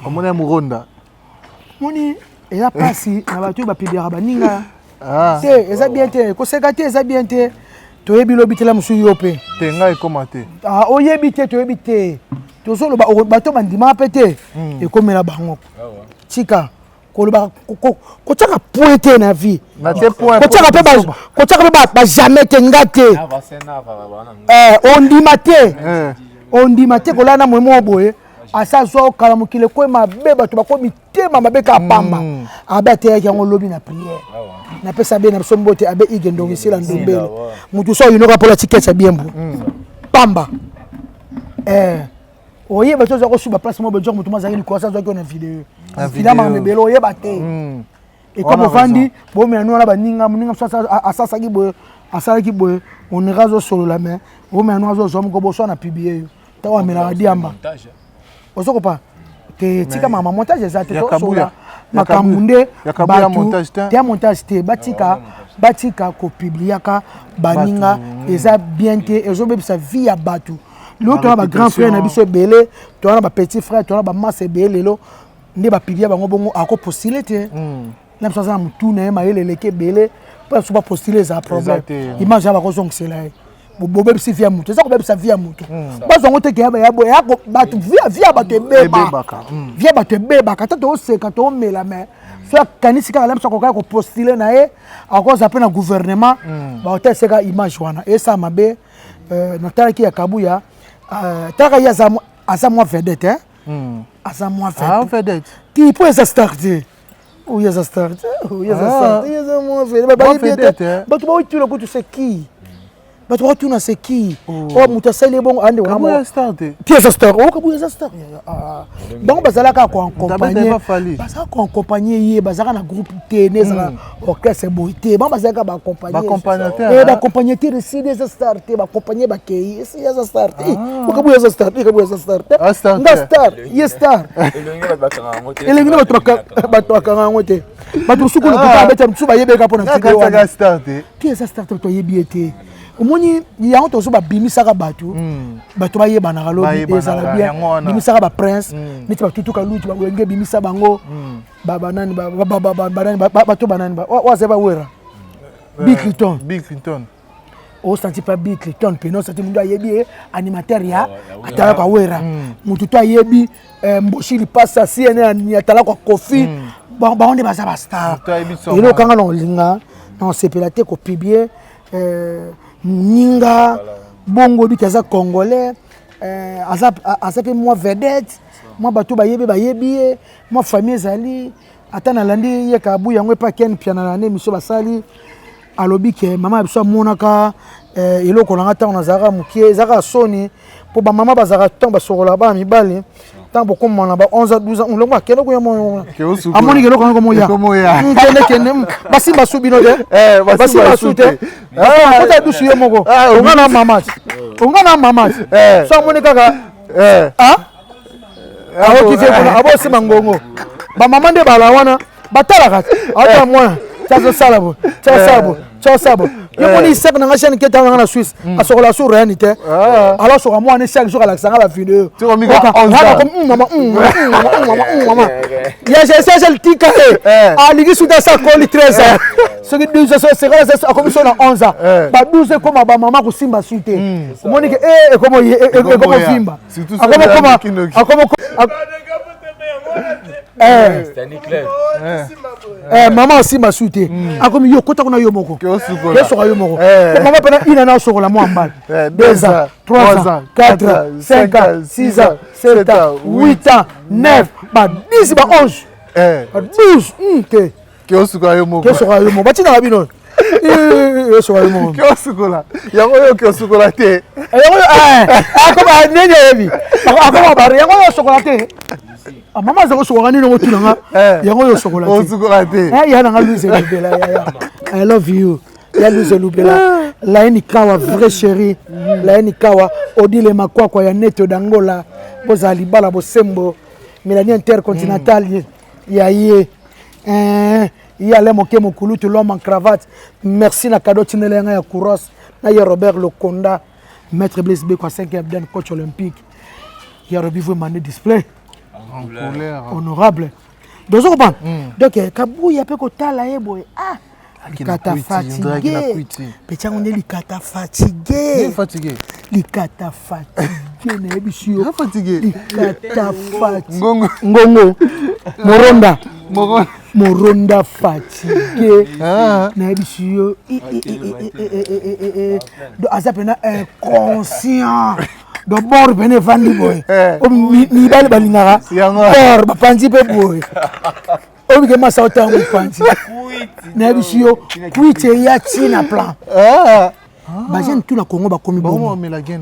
[SPEAKER 2] Comment est Muronda?
[SPEAKER 1] Moni, et la passi, na batu ba pibia baninga. Te, eza bien te, ko sekate eza bien te. Toyebi lobi la musu yope
[SPEAKER 2] te ngai komate
[SPEAKER 1] oyebi te toyebi te tozolo bato bandima pete ekomela bango tika koloba kotaka pointe na vie kotaka pe ba jamais te ngate ondima te kolana mwemo boye asa zo kala mukile ko mabe bato bakomi tema mabe ka pamba abe te yango lobi na prière na pesa be na sombote abe igendo ngisila ndombele mutu so yinoka pola tiketsa biembu pamba oye bato zo ko suba place mo bejo mutu mazali ko sa zo ko na vidéo finalement mebelo oye bate et comme vandi bo me anu na baninga muninga asasa ki boye asala ki boye on ira zo solo la main bo me anu zo zo mo ko bo so na publier tawa mela diamba osoko pa te tika mama montage ezate to sola makambu ya montage te batika ko publiaka baninga eza bien te ezobebisa vie ya batu l'autre na ba grand frère na biso belé to na ba petit frère to na ba masse belé lo nde ba publier bango bongo ako postuler te na biso za mutu na ma yeleleke belé pas so ba postuler za problème image ya ba ko zongsela bobe bisi via mutu ça ko bebisa via mutu bazo ngote ke ya boya ko batu via batu ebebaka via batu ebebaka tato oseka to mela mais soit kanisi ka lamsa ko ko postuler na e akoza pe na gouvernement ba hotel seka image wana et ça mabe na tariki ya Kabuya taka ya azamwa vedette azamwa
[SPEAKER 2] vedette
[SPEAKER 1] qui peut ça starter ou ya ça starter ou ya ça starter ya azamwa vedette ba tu ba tu le coup tu sais qui bato watuna c'est qui oh mutasele bon ande wana
[SPEAKER 2] Kabuya starte
[SPEAKER 1] pièce star oh Kabuya star donc bazalaka ko accompagner bazalaka ko accompagner ye bazalaka na groupe TNS na orchestre boité bon bazalaka ba accompagner ba accompagner te récit des stars te ba accompagner ba kei c'est ya star oh Kabuya star nga star ye star elengi bato bakanga ngote bato sukulu ko beta mtsuba yebeka pona
[SPEAKER 2] tika star te
[SPEAKER 1] pièce star to yebiete omoni yango tozo ba bimisaka bato bato ba yebana kalobi ezala bien bimisaka ba prince neti ba tutuka lutu ba wenge bimisa bango ba banani bato banani wazeba wera Bill
[SPEAKER 2] Clinton
[SPEAKER 1] o senti pas Bill Clinton pe non senti mundu ayebi animateur ya atala kwa wera mutu to ayebi mboshili passa CNN atala kwa Koffi ba onde ba za star ilo kanga no linga non sepela te ko publier Ninga bongo bitaza congolais azape moi vedette moi bato bayebi moi famille zali atana landi ye Kabuya yango pa ken piana na ne miso basali alobi ke mama biso monaka eloko na ngata na zara mukie zara soni po ba mama bazara temps basokola ba mibale tant beaucoup mona ba 11 12 ans on le moi keno ko yamo amoni kelo ko moya kene basi basubino de basi basute kota dusu yo moko ongana mama so amoni kaka abo kife ko abo sima ngongo ba mama nde bala wana batala kati ata mwana tsa sabo yo ni sek na chaîne qui est en Suisse a sur la sur rien était alors sur moi on est chaque jour à l'accent la vidéo
[SPEAKER 2] tu comme maman
[SPEAKER 1] il y a j'ai le tika ah ligi sous ça col 13 ce qui 12 c'est a commission na 11 ba 12 comme ba maman ko simba suite moni que comment fimba maman aussi m'a suité a comme yo kota kuna yo moko yo soka yo moko maman pena ina na soka la mo ambal 2 ans 3 ans 4 ans 5 ans 6 ans 7 ans 8 ans 9 ba 10 ba 11 ba 12
[SPEAKER 2] que yo soka yo moko
[SPEAKER 1] batina babino yo soka yo moko
[SPEAKER 2] que yo soka yango yo que yo soka te
[SPEAKER 1] akoma nene yebi akoma bari yango yo soka te maman zako soka nini ngotuna nga yango yo soka te ya na nga Louise Lubela I love you ya Louise Lubela la ni kawa vrai chéri la ni kawa odile makwakwa ya neto dangola bozali bala bosembo Mélanie intercontinental ya ye le moke mokulu to l'homme en cravate merci na cadeau tinelenga ya Kouros na ya Robert Lokonda maître Blaise Beko 5e dan coach olympique ya rebivu mané display
[SPEAKER 2] en couleur
[SPEAKER 1] honorable donc on comprend donc kabu ya pe ko tala yebo likata fatigué pecha on est likata fatigué likata fatigué na ebisio
[SPEAKER 2] fatigué
[SPEAKER 1] likata fatigué ngongo moronda fatigué na ebisio do azapena inconscient do bor bene vandi boy o mi bali balingara bor bapanzi pe boy o bi ma sauta mu panzi na bisio kuite ya china plan ba jeune tout na Congo ba komi bon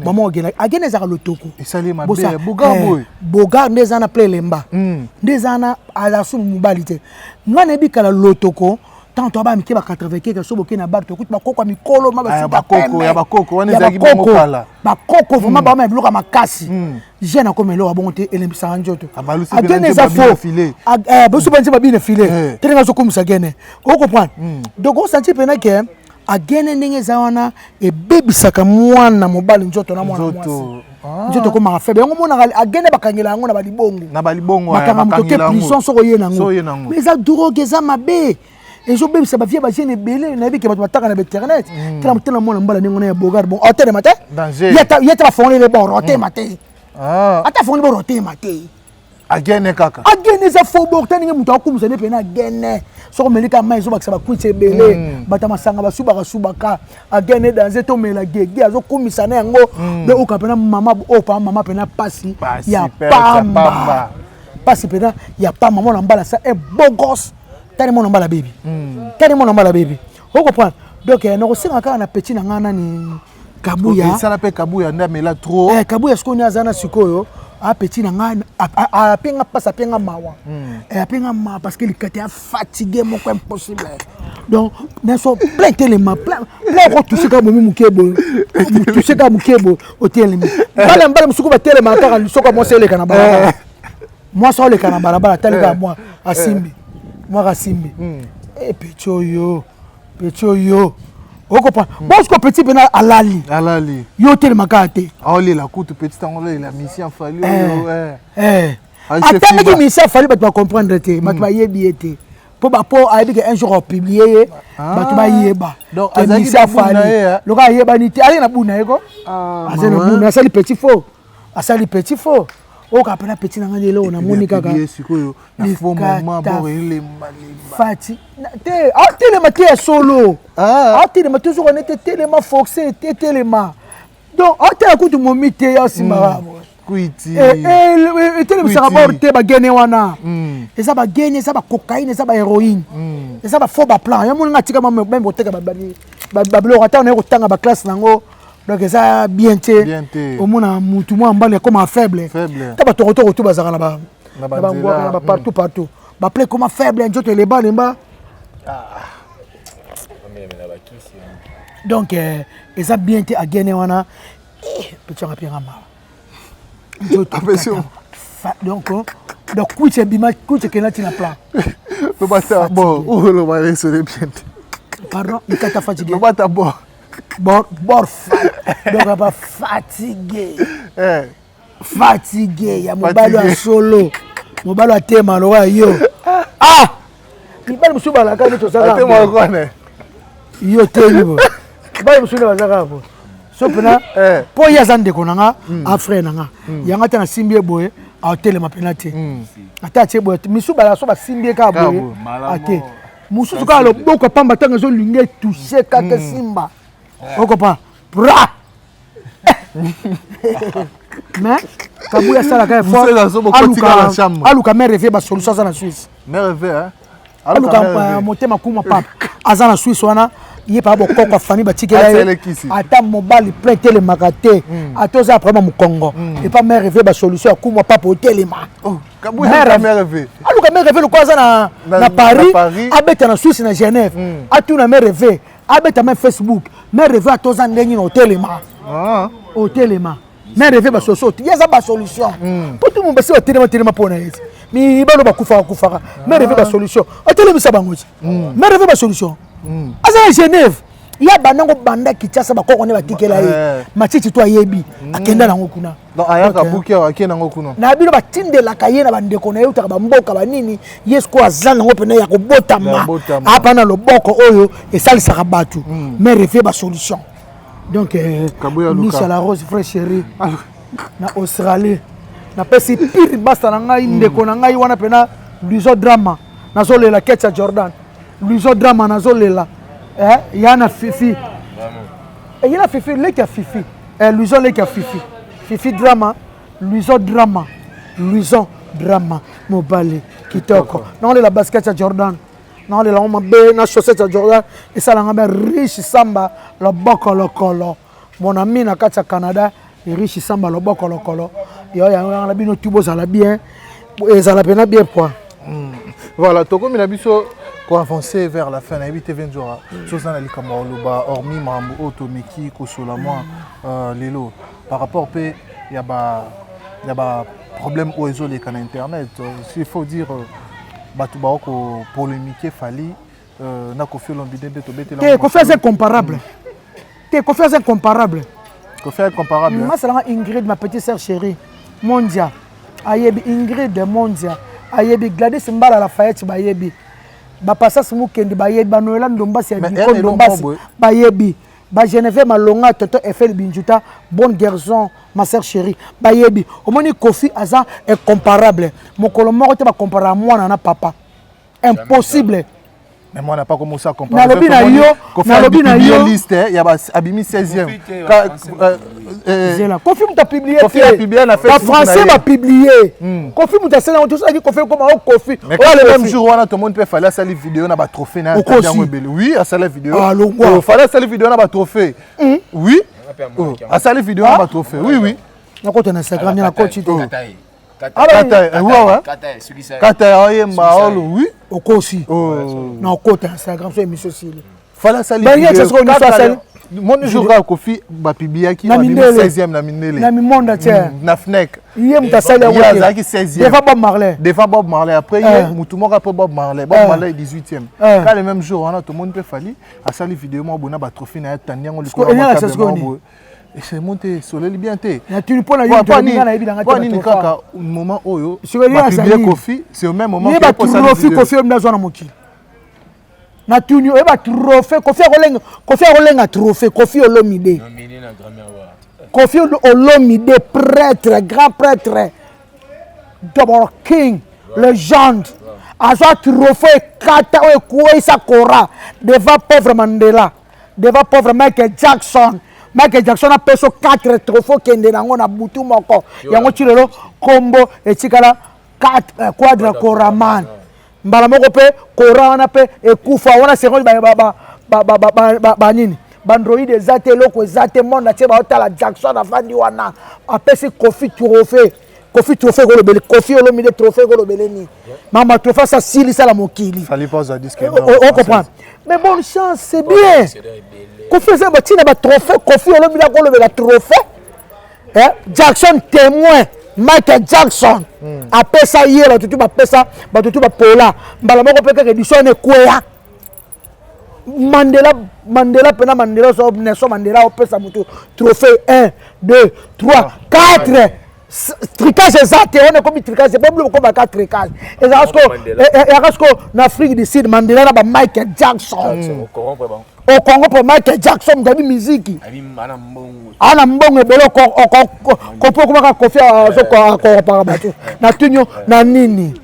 [SPEAKER 1] ba mo gena agene za lotoko
[SPEAKER 2] esali mabe
[SPEAKER 1] boga ndeza na play lemba ndeza na ala su mubalite ngana bikala lotoko tanto ba mike ba 80 ke so boke na bar to kuti ba kokwa mikolo ma ba
[SPEAKER 2] bakoko wana ezaki bongo kala
[SPEAKER 1] bakoko vraiment ba ma bloka makasi jeune akomelo abongote elembisa njoto agene za fo bosu banzi ba bine filet tenga zo komisa gene o comprendre donc on senti pena ke agene ndenge za wana ebebisaka mwana mobali njoto na mwana mwasi njoto ko ma febe ngo mona agene bakangela ngo na balibongo bakanga mutoke prison soko ye nango mais za drogue za mabe ezo bebisa ba vie ba jeune belé na bi ke bato bataka na internet tela mutela mona mbala ningo na ya bogar bon hôtel matin yeta ba fondé le bon hôtel matin ata fondé bon hôtel matin
[SPEAKER 2] agene kaka
[SPEAKER 1] agene za fo borta ninge muto akumisa ne pena agene soko melika mai zo bakisa ba kuitse belé bata masanga ba subaka agene dans to mela gege azo kumisa na yango be okapena mama mama pena pasi ya pamba pasi pena ya pamba mona mbala ça est beau gosse tani mona mbala baby o comprendre donc no singa kana petit na ngana ni kabuya
[SPEAKER 2] ça l'appelle kabuya ndamela trop
[SPEAKER 1] kabuya skoni azana sikoyo a petit na ngana a penga pasa penga mawa penga ma parce que il était fatigué mon quoi impossible donc naso plein tellement plein ko toucher ka momi mukebo toucher ka mukebo hotel mi bala musuku ba tele maka lisoko mo sele kana barabara moi ça le kana barabara tali ka moi asimbi moi Rassimbi Pechoyo oko pa bosko petit pena alali yo tele makate
[SPEAKER 2] oli la coute petit angolo la mission fallu
[SPEAKER 1] attends que mission fallu ba comprendre te ba ba yebi te po ba po a dit que un jour publier ba ba yeba
[SPEAKER 2] donc azaki
[SPEAKER 1] fallu lo ka yeba ni te ali na buna eko azana buna asali petit faux o ka pena petit na ngane lo na monika ka
[SPEAKER 2] sikoyo na fo mama borele
[SPEAKER 1] fati te tele mate solo tele mate zo konete tele ma foxé tele ma donc tele ko tu momite ya simara
[SPEAKER 2] kuiti
[SPEAKER 1] tele bisaka borte ba gene wana eza ba gene eza ba cocaïne eza ba héroïne eza ba faux ba plan ya mona tika même boteka ba blo ata na ko tanga ba classe nango donc ça bien au moins mutu moi mbale comme faible taba toroto to bazaka na ba partout ba play comme faible njoto les balles mba donc ça bien à gagner wana petit rapide ma donc kuche bima kuche kenati na plan
[SPEAKER 2] le bata bon ou le va laisser bien
[SPEAKER 1] pardon il kata fatigué
[SPEAKER 2] le bata bon
[SPEAKER 1] Donc pas fatigué. Fatigué, ya mobali à solo. Mobali à tema lo yo. Ah! Il va me souba la carte to ça.
[SPEAKER 2] Tema ko ne.
[SPEAKER 1] Yo telibo. Ba me souba la carte. Sopena po ya zande konanga a frère nanga. Yanga tana simbie boye a telema penalty. Ata che boye misuba la so ba simbie ka boye. Ate. Mususu ka lo boko pamba tanga zo linge toucher ka ke simba. Oko pa. Bra. Mais Kabouya sala ka fort. Aluka mère rêver ba solution za na Suisse.
[SPEAKER 2] Mère rêver hein.
[SPEAKER 1] Aluka motema kuma papa. Azana Suisse wana yé pa boko kwa famille ba tikela ye. Ata mobali plein tele makate. Atoza après mu Congo. Et pas mère rêver ba solution kuma papa hotelema.
[SPEAKER 2] Oh, Kabouya mère rêver.
[SPEAKER 1] Aluka mère rêver le quoi za na Paris, abeta na Suisse na Genève. Atuna mère rêver, abeta même Facebook. Mère rêver atoza ndeni na hotelema. Hotelema. Mais rêver ba solution, il y a ba solution. Pour tout le monde c'est tellement pour naïs. Mais ba lo ba kufa. Mais rêver ba solution. Hotelema sa bangoji. Mais rêver ba solution. Asa Genève, il y a banango banda Kinshasa ba ko ne ba tikela ye. Matiti to yebi akenda na ngokuna.
[SPEAKER 2] Donc ayaka bukia akenda ngokuna.
[SPEAKER 1] Na bino ba tindela kayena ba ndeko na yuta ba mboka ba nini yesko azana ngo pena ya ko botama. Apa na loboko oyo esalisaka batu. Mais rêver ba solution. Donc, Michel Rose, frère chéri, na Australie, na pesi pire basta na ngai ndeko na ngai wana pena Luiso drama, na zolela Ketcha Jordan, Luiso drama na zolela, yana Fifi, yana Fifi, leki ya Fifi, Luiso leki ya Fifi, Fifi drama, Luiso drama, mobali, kitoko, na zolela basket ya Jordan. Non, les gens ont na chaussette à Jordan et ça l'a riche samba le bokolo. Mon ami na katia Canada, riche samba le bokolo. Il y a un bino tubo ça la bien et ça la peine bien point.
[SPEAKER 2] Voilà, Togo Minabiso pour avancer vers la fin, na éviter 20 jours. Chose na likama oloba hormis mambo otomeki ko solama lelo par rapport pe il y a ba problème au réseau les canaux internet. S'il faut dire batu ba ko polémiquer fali na Koffi Olomide de tobete la
[SPEAKER 1] Koffi est incomparable. Koffi est incomparable.
[SPEAKER 2] Koffi est incomparable.
[SPEAKER 1] Moi c'est la Ingrid ma petite sœur chérie. Mondia. Ayebi Ingrid de Mondia. Ayebi Gladys Mbala la Fayette bayebi. Ba passas mukende bayebi ba Noël Ndombasi ya Biko Ndombasi bayebi. Ba Geneviève Malonga Toto Eiffel Binjuta bon garçon ma sœur chérie bayebi omoni Koffi aza est comparable mokolo moko te ba comparer à moi na papa impossible.
[SPEAKER 2] Mais moi on n'a pas commencé à comparer.
[SPEAKER 1] Nalobi na yo
[SPEAKER 2] liste il y a abimi 16e.
[SPEAKER 1] Zela Koffi m'a publié.
[SPEAKER 2] Koffi a publié na Facebook.
[SPEAKER 1] La français m'a publié. Koffi m'a sala tout ça dit Koffi comme Koffi.
[SPEAKER 2] Mais le même jour on a tout le monde peut faire la vidéo na ba trophée na oui, à la vidéo. Il fallait la vidéo na ba trophée. Oui. À la vidéo na ba trophée. Oui.
[SPEAKER 1] Na ko na Instagram na ko chito.
[SPEAKER 2] Kata oui.
[SPEAKER 1] Okosi. Na ko Instagram so émission sili.
[SPEAKER 2] Fallait ça vidéo. Mon jour à Koffi ba publié qui na 16e na Mindele.
[SPEAKER 1] Na mi monde tiens.
[SPEAKER 2] Na FNEC.
[SPEAKER 1] Hier mutasali ya
[SPEAKER 2] wote. Yazaki 16e.
[SPEAKER 1] Devant Bob Marley.
[SPEAKER 2] Après hier mutumo ka Bob Marley. Bob Marley 18e. Quand le même jour on a tout le monde peut fali à sali vidéo mo bona ba trophée na tandiango likolo mo. Et c'est monté soleil bien té.
[SPEAKER 1] Na tu pona yo ndinga na ebila ngata.
[SPEAKER 2] Ni kaka moment oyo. Ba publié Koffi, c'est au même moment
[SPEAKER 1] que pour ça. Koffi mnazo na mokili. Na tuni eba trophée Koffi Olenga trophée Koffi Olomide. Koffi Olomide prêtre grand prêtre d'abord king légende azo trophée kata o ko isa kora devant pauvre Mandela devant pauvre Michael Jackson a perdu 4 trophées kende nango na butu moko yango chilelo kombo etikala 4 quadra koraman mbala moko pe korana pe ekufa wana sekondi ba nini bandroid ezate loko ezate monde tie ba otala Jackson afandi wana apesi Koffi trophée golobele Koffi Olomide trophée golobele ni mama trophée ça sili ça la mokili
[SPEAKER 2] fallait pas à disque
[SPEAKER 1] on comprend mais bonne chance c'est bien Koffi ça ba tina ba trophée Koffi Olomide golobele trophée Jackson témoin Michael Jackson apesa yela tutu ba pesa ba tutu ba pola mbala moko pe ka édition ne kwea Mandela pena Mandela so Nelson Mandela au pesa mutu trophée 1 2 3 4 tricage exact on est comme tricage c'est pas comme 4 tricage et parce que en Afrique du Sud Mandela na ba Michael Jackson au Congo pour Michael Jackson d'abi musique ana mbongo belo ko kuma kofi ko para batu na tunyo na nini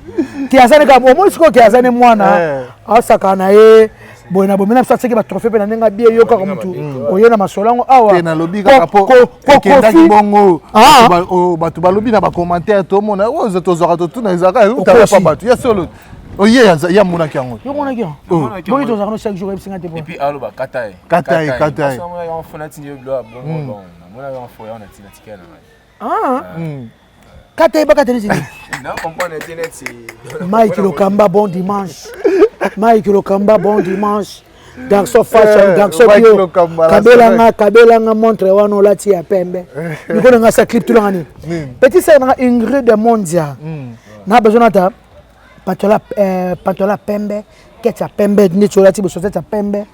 [SPEAKER 1] kiazane kama omusiko kiazane mwana asakana ye boina bomena ça ba trophée pe na nenga bie yo ka mutu oyena masolango awa
[SPEAKER 2] na lobi ka po kenda kibongo batu ba lobi na ba commentaire to mona o za to zora to tuna izaka u ta pa batu ya solo oye ya mona kiango
[SPEAKER 1] yo mona kiango boyi to zara chaque jour e singa te po
[SPEAKER 5] et puis alo ba katai ça moi on fona tinyo blo bon mona on fo on a tina tikela
[SPEAKER 1] Katai baka tenisi.
[SPEAKER 5] Non, comprendre internet c'est
[SPEAKER 1] Mike Lokamba bon dimanche. Mike Lokamba bon dimanche. Dans son fashion, dans son bio. Kabelanga montre wano lati ya pembe. Niko nga sa clip tout l'année. Petit c'est na Ingrid de Mondia. Na besoin ta patola pembe, ketcha pembe ni cholati bo chaussette pembe.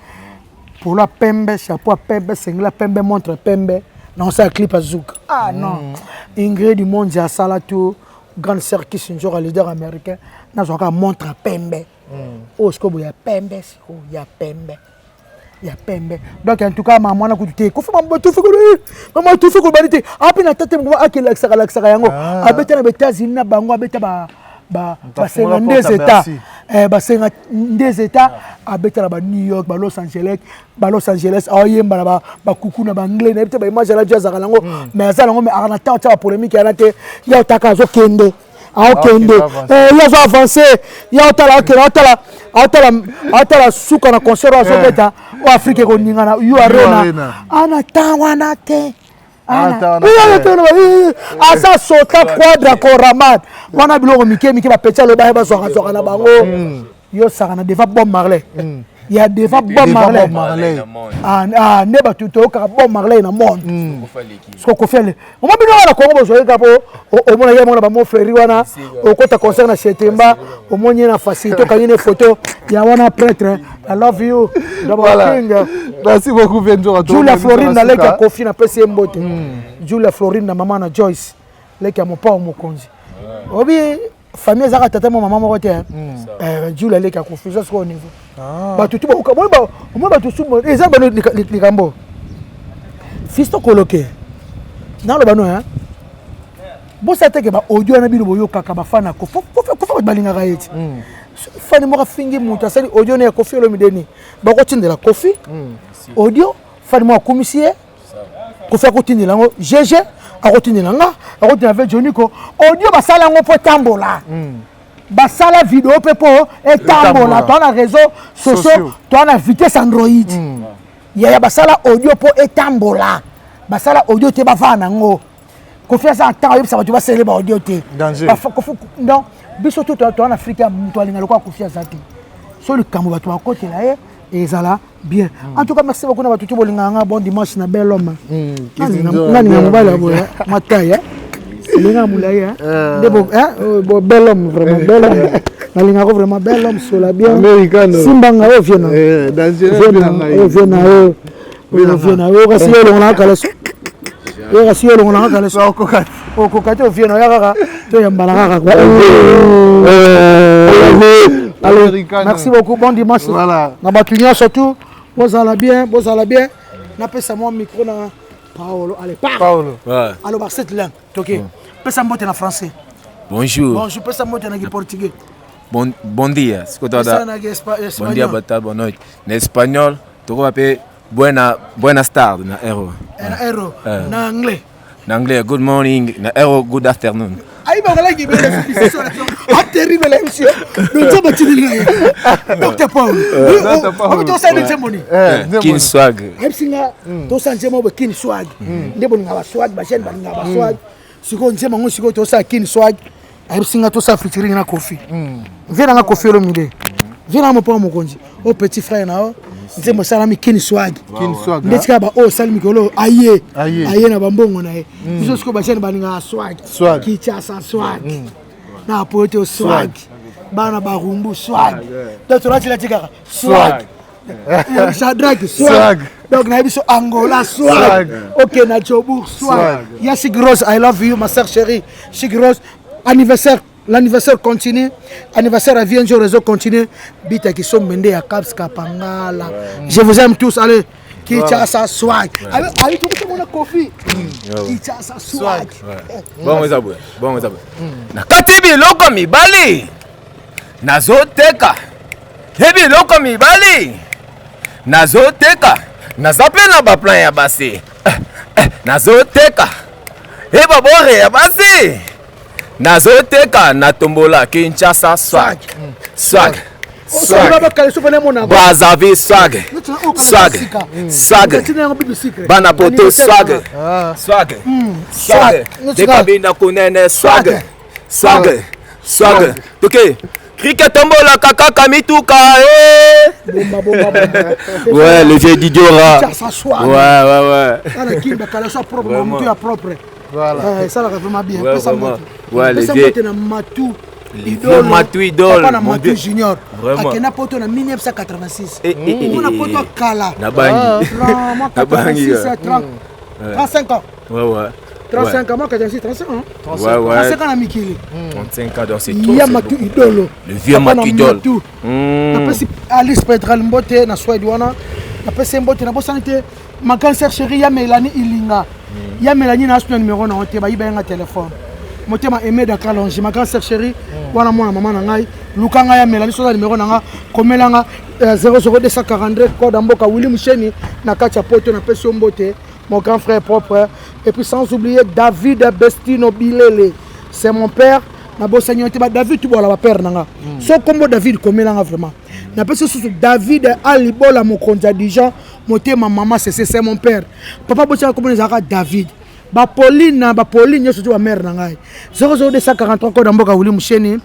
[SPEAKER 1] Pour la pembe, chapeau pembe, singla pembe, montre pembe. Non, c'est un clip à Zouk. Ah non. Ingrid du monde, j'ai Salato, grande sœur qui est un leader américain. Nous avons montré Pembe. Oh, ce qu'il y a Pembe, il y a Pembe. Il y a Pembe. Donc, en tout cas, maman a coûté. Qu'on fait maman tout fait que maman tout fait que banité. Après, la tête moi, qui l'accès yango. Abeta na beta zina bango abeta ba 52 états. Ba 52 états abeta ba New York, ba Los Angeles ayemba ba kuku na ba anglais na beta ba image la jazz akalango mais ça lango mais ana ta polémique ya te ya taka zo kende kende ya zo avancer ya otala suka na concert zo beta o Afrique ko ningana yu arena ana tawana te asa sota quadra ko ramad wana biloko mike ba pecha lo ba soka na bango yo saka na deva Bob Marley il y a des fois Bob Marley ne ba tuto ka Bob Marley na monde ce qu'on fait on m'a bino na Congo bozo ka po o mona ye mona ba mo frère wana o kota concert na Chetemba o monye na facilité ka une photo ya wana prêtre I love you
[SPEAKER 2] voilà merci beaucoup Venjo
[SPEAKER 1] Julia Florine na leka Kofi na pesi mbote Julia Florine na mama na Joyce leka mo pa mo konzi obi famille zaka tata mo mama mo te Julia leka Kofi ça au niveau ba tutu ba ko mo ba tutu mo ezaba no likambo fisto coloqué na lo bano hein bo sa te ke ba audio na bino boyo kaka ba fana ko fo balinga ga yeti fani mo ka fingi muta sali audio ne Kofi Olomideni ba ko tindela Kofi audio fani mo commissaire Kofi ko tindela ngo GG a ko tindela nga a ko tindela avec Johnny ko audio ba sala ngo po tambola basala vidéo pepo etambola to na réseaux sociaux to na vitesse Android ya basala audio po etambola basala audio te ba fana ngo ko faire ça temps yebisa ba tu ba célébrer audio te donc biso tout en Afrique to alinga lokwa ko faire ça te so le kambo ba to côté là et ça bien en tout cas merci beaucoup na ba tutu bolinga nga bon dimanche na bel homme nani na mobile boya mataya Linga moulaya bo bel homme vraiment bel homme nalinga ko vraiment bel homme sur la bien
[SPEAKER 2] américain
[SPEAKER 1] simbanga o viena o kasi lo ngala kala yo kasi lo ngala kala o ko kate o viena ya kaka to yambala kaka kwa américain merci beaucoup bon dimanche voilà na batunya surtout bozala bien na pesa mo micro na Paolo, allez, Paolo.
[SPEAKER 5] Ouais.
[SPEAKER 1] Alors, cette langue, ok. Pesa mbote na français.
[SPEAKER 5] Bonjour.
[SPEAKER 1] Bonjour, pesa mbote na portugais.
[SPEAKER 5] Bon dia.
[SPEAKER 1] Bon
[SPEAKER 5] dia, boa noite. Na espanhol, tu vas appeler buenas tardes na euro.
[SPEAKER 1] Na anglais.
[SPEAKER 5] Na anglais, good morning. Na euro, good afternoon.
[SPEAKER 1] Aïe, bah voilà qui veut la terrible l'émission. Nous sommes battus. Docteur Paul. On peut s'en démonie.
[SPEAKER 5] Kin swag.
[SPEAKER 1] Singa, to sanje mo be kin swag. Ndebo ngaba swag, ba chaîne ba ngaba swag. Siko njema ngo siko to sa kin swag. Singa to sa featuring na Kofi. Viens na Kofi Olomide. Viens mo pa mo konji. O petit frère na o. Nzemo sala mi kin swag. Ndetika ba o sala mi kolo aye na bambongo na e. Biso siko ba chaîne ba ngaba swag. Ki chasa swag. Na pote swag. Bana ba rumbu swag. Donc tu la tika swag. Shadrach swag. Donc na biso Angola swag. OK na Jobourg swag. Ya Sigros, I love you ma sœur chérie. Sigros anniversaire. L'anniversaire continue. Anniversaire à Vienjo réseau continue. Bita qui sont mendé à Caps Kapangala. Je vous aime tous. Allez. Kinshasa swag. Allez tout le monde a coffee. Kinshasa swag.
[SPEAKER 5] Bon ezabwe. Na katibi loko mibali. Nazoteka. Hebi loko mibali. Nazoteka. Nazape na ba plan ya basi. Nazoteka. Eba bore ya basi. Nazoteka na tombola Kinshasa swag. Swag. Brazzaville swag. Bana poto swag. Dekabina kunene swag. Ok. Cricket tombola kaka kamituka. Ouais, le vieux Didiora.
[SPEAKER 1] Ouais. Voilà. Ça va vraiment bien.
[SPEAKER 5] Ouais, les vieux Matou idole.
[SPEAKER 1] Papa na Matou junior. Akena poto na 1986. On a poto kala.
[SPEAKER 5] Na bangi.
[SPEAKER 1] Moi 86 35 ans.
[SPEAKER 5] Ouais.
[SPEAKER 1] 35 ans, moi 86, 35 ans. 35 ans na Mikili.
[SPEAKER 5] 35 ans, c'est
[SPEAKER 1] trop. Il y a Matou idole.
[SPEAKER 5] Le vieux Matou idole.
[SPEAKER 1] Après si Alice Pedral Mbote na Swedwana. Après c'est Mbote na bosanité. Ma grande sœur chérie ya Mélanie Ilinga. Ya Mélanie na son numéro na hote ba yiba nga téléphone. Motema aimé Dakar longe ma grande sœur chérie wana mwana maman na ngai lukanga ya Mélanie so numéro na nga komelanga 00242 code mboka Willy Musheni na kacha poto na peso Mbote mon grand frère propre et puis sans oublier David Bestino Bilele c'est mon père na bosanyo te ba David tu bola ba père nanga so kombo David komelanga vraiment na peso sous David Alibola mokonza Dijon motema maman c'est mon père papa bocha kombo zaka David ba Pauline surtout ba mère na ngai 00243 code mboka Willy Musheni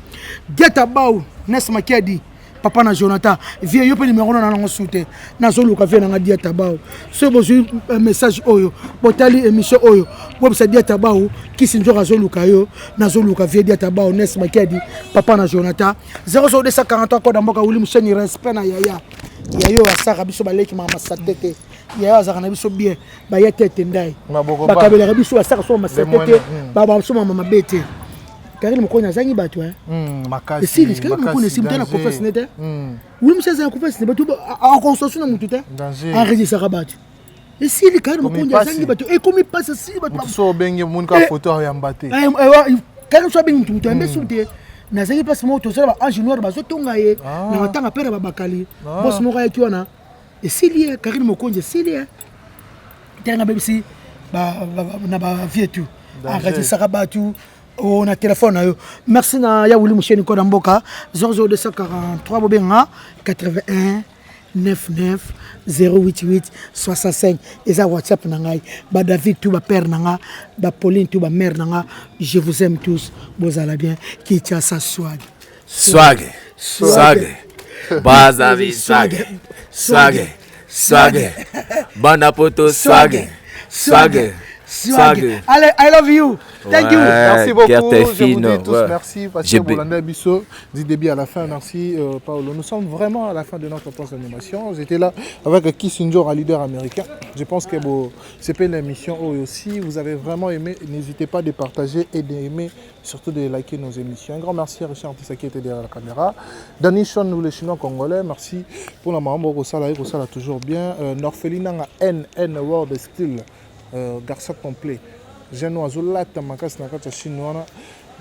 [SPEAKER 1] Geta Bau Nes Makiadi papa na Jonathan vieux yo pe numéro na nango soute na zo luka vie na nga Geta Bau so bozui message oyo botali émission oyo bo bisa Geta Bau kisi njoka zo luka yo na zo luka vie Geta Bau Nes Makiadi papa na Jonathan 00243 code mboka Willy Musheni respect na yaya yayo asaka biso baleki mama satete ya azaka biso bien ba yete tendai ba kabela biso asaka so masatete ba so mama bete Karine Mokonya zangi batu
[SPEAKER 2] makasi
[SPEAKER 1] si Karine Mokonya simtana confesse nete Willy Musheni zangi confesse ne batu a construction na mututa enregistrer batu et si Karine Mokonya zangi batu et comme il passe si batu
[SPEAKER 2] so bengi mun ka photo ya mbate
[SPEAKER 1] Karine so bengi mututa mbesute na zangi passe mo to sala ba ingénieur ba zotonga ye na matanga pere ba bakali boss mo ka kiona et si lié Karine Mokonya si lié tanga bebisi na ba vie tout enregistrer batu on a téléphone ayo merci na ya Willy Musheni ko mboka 00243 bobenga 81 99 088 65 eza WhatsApp na ngai ba David tout ba père nanga ba Pauline tout ba mère nanga je vous aime tous bozala bien Kinshasa swag
[SPEAKER 5] Brazzaville swag Bana poto swag
[SPEAKER 1] Allez, I love you. Thank you.
[SPEAKER 2] Merci beaucoup. Je vous dis tous merci. Parce que Bolanda Bisso dit début à la fin. Merci Paolo. Nous sommes vraiment à la fin de notre poste d'animation. J'étais là avec Kissinger, un leader américain. Je pense que c'est pas l'émission aussi. Vous avez vraiment aimé. N'hésitez pas de partager et d'aimer, surtout de liker nos émissions. Un grand merci à Richard Antissa qui était derrière la caméra. Danny Sean, nous les Chinois congolais. Merci pour la maman Rosala. Rosala toujours bien. Norphelina N World Style. Garçon complet. Jeune oiseau là, tamakas nakata chinois.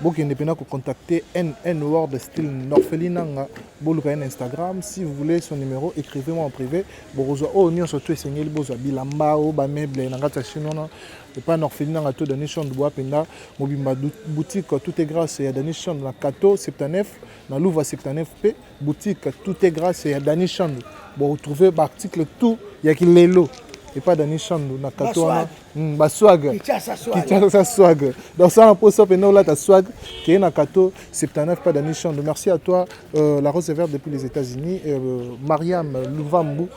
[SPEAKER 2] Beaucoup indépendant pour contacter N World Style Norphelinanga. Boluka Instagram. Si vous voulez son numéro, écrivez-moi en privé. Borozo oh ni on se tue seigneur bozo bilamba o ba meuble nakata chinois. Et pas Norphelinanga to de nation de bois penda. Mobimba boutique tout est grâce à Danishon la Kato 79 na Louva 79P boutique tout est grâce à Danishon. Vous retrouvez l'article tout il y a qui l'élo. Et pas Danishon na Kato ba swag Kinshasa swag donc ça on pose up et nous là ta swag qui est na Kato 79 pas Danishon. Merci à toi la Rose Verte depuis les États-Unis Mariam Louvambou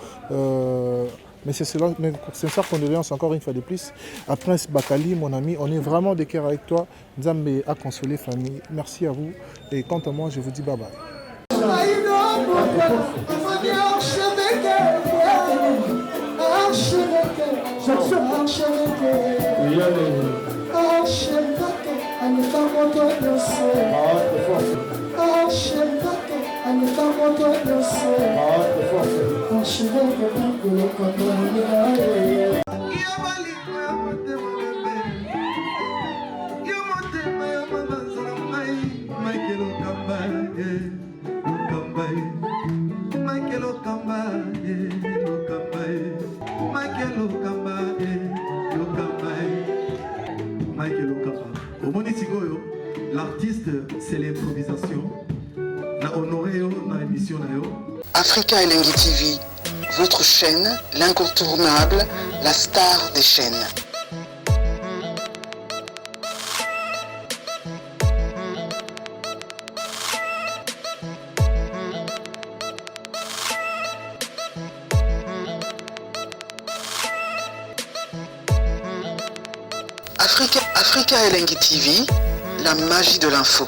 [SPEAKER 2] mais c'est cela, mais sincère condoléances encore une fois de plus à Prince Bakali, mon ami, on est vraiment de cœur avec toi. Nzambe a consolé famille. Merci à vous et quant à moi, je vous dis bye bye.
[SPEAKER 3] L'artiste, c'est l'improvisation. Na honoré dans l'émission.
[SPEAKER 4] Africa Elengi TV, votre chaîne, l'incontournable, la star des chaînes. Africa Elengi TV, la magie de l'info.